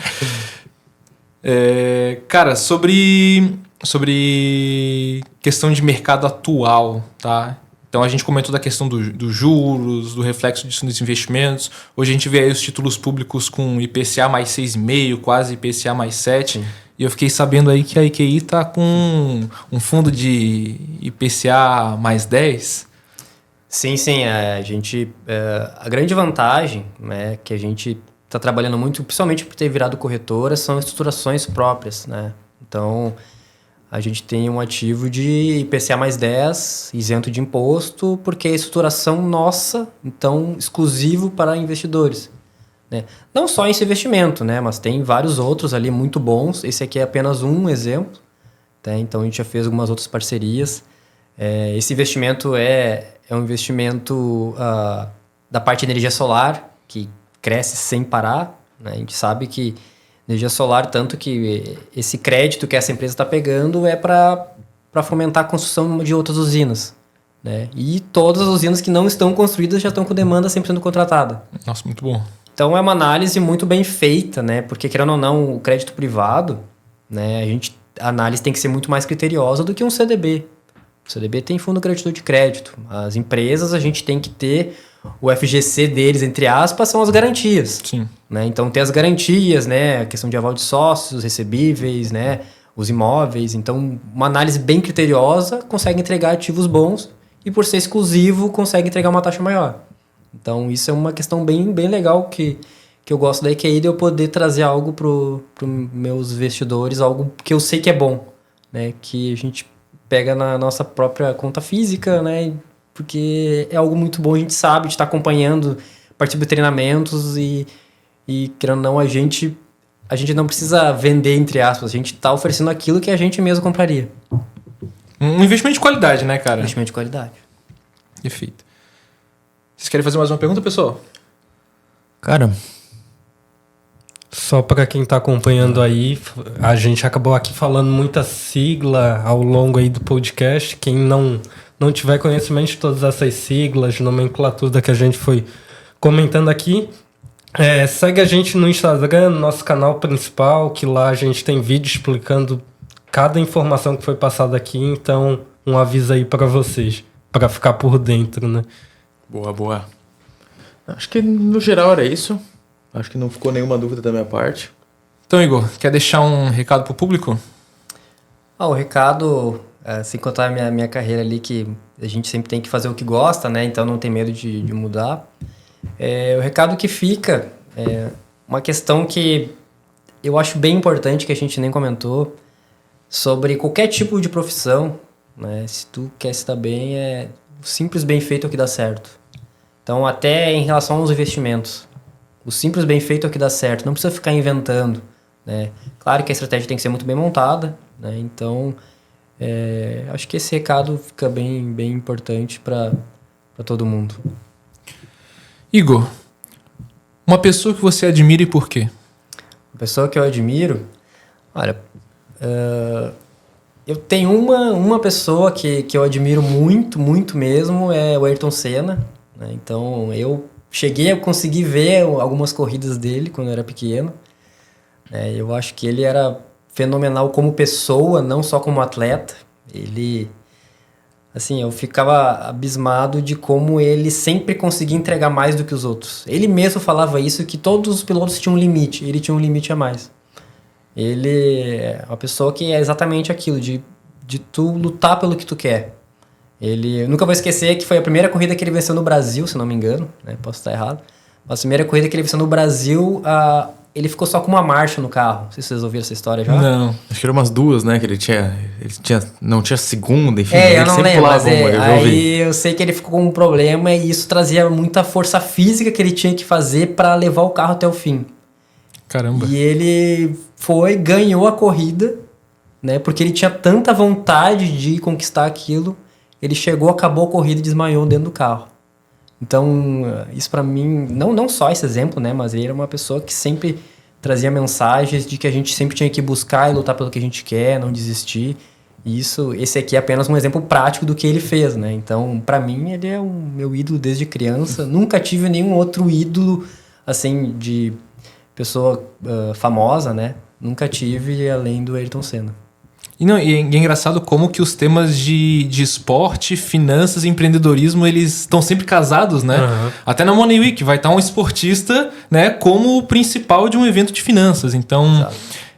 Cara, sobre sobre questão de mercado atual, tá? Então a gente comentou da questão dos juros, do reflexo disso nos investimentos. Hoje a gente vê aí os títulos públicos com IPCA mais 6,5, quase IPCA mais 7. Sim. E eu fiquei sabendo aí que a IQI está com um fundo de IPCA mais 10. Sim. A grande vantagem, né, que a gente está trabalhando muito, principalmente por ter virado corretora, são estruturações próprias, né? Então, a gente tem um ativo de IPCA mais 10, isento de imposto, porque é estruturação nossa, então exclusivo para investidores, né? Não só esse investimento, né? Mas tem vários outros ali muito bons. Esse aqui é apenas um exemplo, tá? Então a gente já fez algumas outras parcerias. Esse investimento é um investimento da parte de energia solar, que cresce sem parar, né? A gente sabe que energia solar, tanto que esse crédito que essa empresa está pegando é para fomentar a construção de outras usinas, né? E todas as usinas que não estão construídas já estão com demanda 100% contratada. Nossa, muito bom. Então é uma análise muito bem feita, né? Porque, querendo ou não, o crédito privado, né? A análise tem que ser muito mais criteriosa do que um CDB. O CDB tem fundo credor de crédito. As empresas, a gente tem que ter o FGC deles, entre aspas, são as garantias. Sim. Né? Então tem as garantias, né? A questão de aval de sócios, recebíveis, né? Os imóveis. Então, uma análise bem criteriosa consegue entregar ativos bons e, por ser exclusivo, consegue entregar uma taxa maior. Então, isso é uma questão bem legal que eu gosto da IQI, de eu poder trazer algo para os meus investidores, algo que eu sei que é bom, né? Que a gente pega na nossa própria conta física, né? Porque é algo muito bom, a gente sabe, a gente está acompanhando, participa de treinamentos e querendo ou não, a gente não precisa vender, entre aspas, a gente está oferecendo aquilo que a gente mesmo compraria. Um investimento de qualidade, né, cara? Investimento de qualidade. Perfeito. Vocês querem fazer mais uma pergunta, pessoal? Cara, só para quem está acompanhando aí, a gente acabou aqui falando muita sigla ao longo aí do podcast. Quem não tiver conhecimento de todas essas siglas, nomenclatura que a gente foi comentando aqui, segue a gente no Instagram, no nosso canal principal, que lá a gente tem vídeo explicando cada informação que foi passada aqui. Então, um aviso aí para vocês, para ficar por dentro, né? Boa. Acho que no geral era isso. Acho que não ficou nenhuma dúvida da minha parte. Então, Igor, quer deixar um recado pro público? O recado, sem contar a minha carreira ali, que a gente sempre tem que fazer o que gosta, né? Então não tem medo de mudar. O recado que fica é uma questão que eu acho bem importante, que a gente nem comentou, sobre qualquer tipo de profissão, né? Se tu quer se dar bem, o simples bem feito é o que dá certo. Então, até em relação aos investimentos, o simples bem feito é o que dá certo, não precisa ficar inventando, né? Claro que a estratégia tem que ser muito bem montada, né? Então, acho que esse recado fica bem importante para todo mundo. Igor, uma pessoa que você admira e por quê? Uma pessoa que eu admiro? Olha, eu tenho uma pessoa que eu admiro muito mesmo, é o Ayrton Senna, né? Então, eu cheguei a conseguir ver algumas corridas dele quando eu era pequeno. Eu acho que ele era fenomenal como pessoa, não só como atleta. Ele, assim, eu ficava abismado de como ele sempre conseguia entregar mais do que os outros. Ele mesmo falava isso, que todos os pilotos tinham um limite, ele tinha um limite a mais. Ele é uma pessoa que é exatamente aquilo, de tu lutar pelo que tu quer. Eu nunca vou esquecer que foi a primeira corrida que ele venceu no Brasil, se não me engano, né? Posso estar errado. Mas a primeira corrida que ele venceu no Brasil, ele ficou só com uma marcha no carro. Não sei se vocês ouviram essa história já. Não. Acho que eram umas duas, né? Que ele não tinha segunda, enfim. Eu não lembro, mas aí eu sei que ele ficou com um problema e isso trazia muita força física que ele tinha que fazer para levar o carro até o fim. Caramba. E ele ganhou a corrida, né? Porque ele tinha tanta vontade de conquistar aquilo. Ele chegou, acabou a corrida e desmaiou dentro do carro. Então, isso pra mim, não só esse exemplo, né? Mas ele era uma pessoa que sempre trazia mensagens de que a gente sempre tinha que buscar e lutar pelo que a gente quer, não desistir. E esse aqui é apenas um exemplo prático do que ele fez, né? Então, pra mim, ele é o meu ídolo desde criança. Nunca tive nenhum outro ídolo, assim, de pessoa famosa, né? Nunca tive, além do Ayrton Senna. E é engraçado como que os temas de esporte, finanças e empreendedorismo, eles estão sempre casados, né? Uhum. Até na Money Week vai estar um esportista, né, como o principal de um evento de finanças. Então,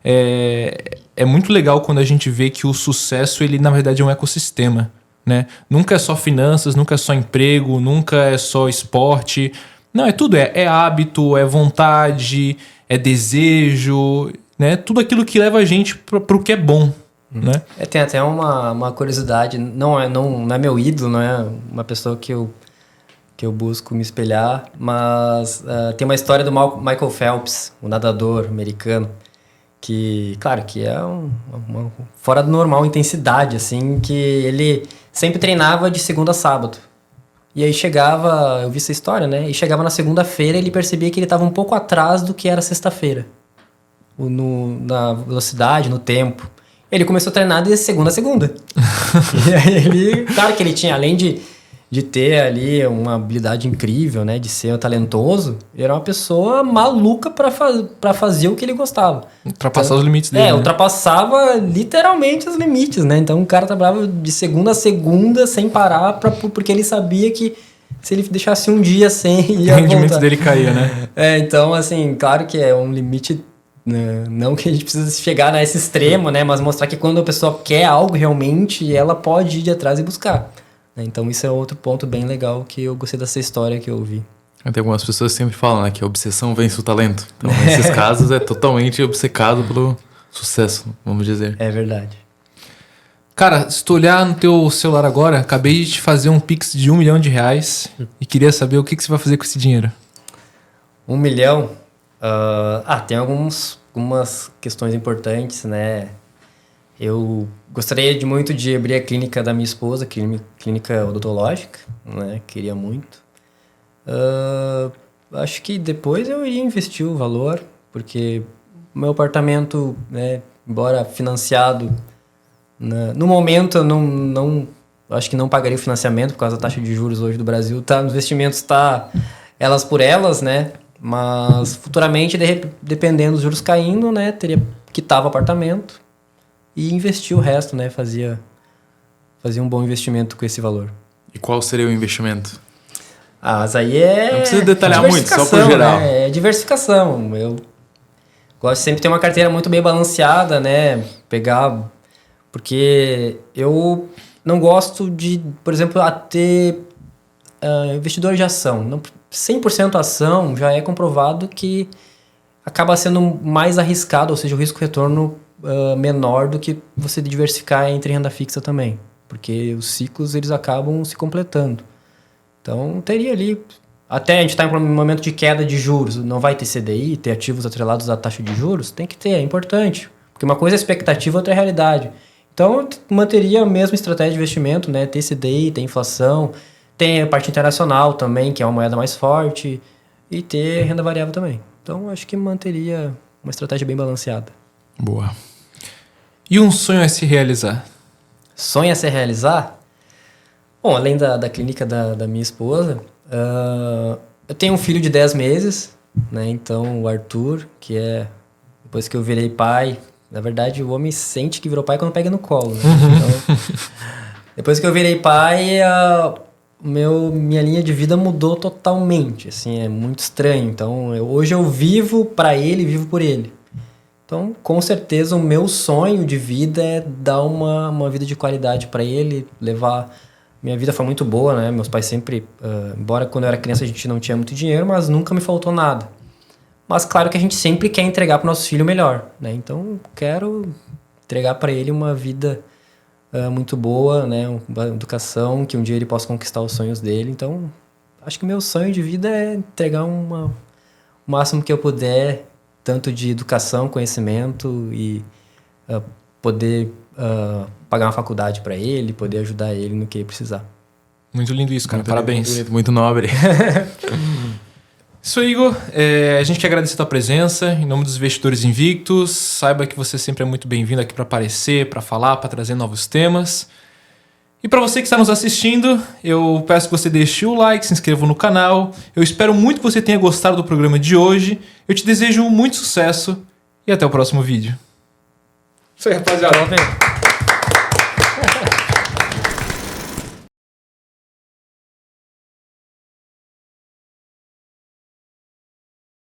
é muito legal quando a gente vê que o sucesso, ele na verdade é um ecossistema, né? Nunca é só finanças, nunca é só emprego, nunca é só esporte. Não, é tudo. É hábito, é vontade, é desejo, né? Tudo aquilo que leva a gente para o que é bom. Né? Tem até uma curiosidade, não é meu ídolo, não é uma pessoa que eu busco me espelhar, mas tem uma história do Michael Phelps, o nadador americano, que, claro, que é uma fora do normal intensidade, assim, que ele sempre treinava de segunda a sábado. E aí chegava, eu vi essa história, né? E chegava na segunda-feira e ele percebia que ele estava um pouco atrás do que era sexta-feira, na velocidade, no tempo. Ele começou a treinar de segunda a segunda. E aí ele... Claro que ele tinha, além de ter ali uma habilidade incrível, né? De ser talentoso, ele era uma pessoa maluca pra fazer o que ele gostava. Ultrapassar os limites dele. Ultrapassava literalmente os limites, né? Então o cara trabalhava de segunda a segunda sem parar, porque ele sabia que se ele deixasse um dia sem, ia o rendimento voltar. dele caía, né? Então, assim, claro que é um limite... Não que a gente precisa chegar nesse extremo, né? Mas mostrar que quando a pessoa quer algo realmente, ela pode ir de atrás e buscar. Então isso é outro ponto bem legal que eu gostei dessa história que eu ouvi. Tem algumas pessoas que sempre falam, né, que a obsessão vence o talento. Então, nesses casos, é totalmente obcecado pelo sucesso, vamos dizer. É verdade. Cara, se tu olhar no teu celular agora, acabei de te fazer um Pix de R$1 milhão e queria saber o que você vai fazer com esse dinheiro. 1 milhão? Tem algumas questões importantes, né? Eu gostaria muito de abrir a clínica da minha esposa, clínica odontológica, né? Queria muito. Acho que depois eu iria investir o valor, porque o meu apartamento, né, embora financiado, no momento eu não acho que não pagaria o financiamento por causa da taxa de juros hoje do Brasil. Os investimentos tá elas por elas, né? Mas futuramente, dependendo dos juros caindo, né, teria que quitar o apartamento e investir o resto, né? Fazia um bom investimento com esse valor. E qual seria o investimento? Mas aí não precisa detalhar muito, só por geral. Né? É diversificação. Eu gosto sempre de ter uma carteira muito bem balanceada, né? Porque eu não gosto de, por exemplo, ter investidor de ação. 100% ação já é comprovado que acaba sendo mais arriscado, ou seja, o risco-retorno menor do que você diversificar entre renda fixa também. Porque os ciclos eles acabam se completando. Então, teria ali... Até a gente está em um momento de queda de juros. Não vai ter CDI, ter ativos atrelados à taxa de juros? Tem que ter, é importante. Porque uma coisa é expectativa, outra é realidade. Então, eu manteria a mesma estratégia de investimento, né? Ter CDI, ter inflação, tem a parte internacional também, que é uma moeda mais forte, e ter renda variável também. Então, acho que manteria uma estratégia bem balanceada. Boa. E um sonho a se realizar? Sonho a se realizar? Bom, além da clínica da minha esposa, eu tenho um filho de 10 meses, né? Então, o Arthur, que é... Depois que eu virei pai... Na verdade, o homem sente que virou pai quando pega no colo, né? Então, depois que eu virei pai, minha linha de vida mudou totalmente. Assim, é muito estranho. Então, hoje eu vivo para ele, vivo por ele. Então, com certeza, o meu sonho de vida é dar uma vida de qualidade para ele, levar... Minha vida foi muito boa, né? Meus pais sempre... embora quando eu era criança a gente não tinha muito dinheiro, mas nunca me faltou nada. Mas claro que a gente sempre quer entregar para o nosso filho melhor, né? Então, quero entregar para ele uma vida muito boa, né? Uma educação, que um dia ele possa conquistar os sonhos dele. Então, acho que o meu sonho de vida é entregar o máximo que eu puder, tanto de educação, conhecimento e poder pagar uma faculdade para ele, poder ajudar ele no que ele precisar. Muito lindo isso, cara. Muito Parabéns. Lindo, muito nobre. Isso aí, Igor. A gente quer agradecer a tua presença em nome dos Investidores Invictos. Saiba que você sempre é muito bem-vindo aqui para aparecer, para falar, para trazer novos temas. E para você que está nos assistindo, eu peço que você deixe o like, se inscreva no canal. Eu espero muito que você tenha gostado do programa de hoje. Eu te desejo muito sucesso e até o próximo vídeo. Isso aí, rapaziada.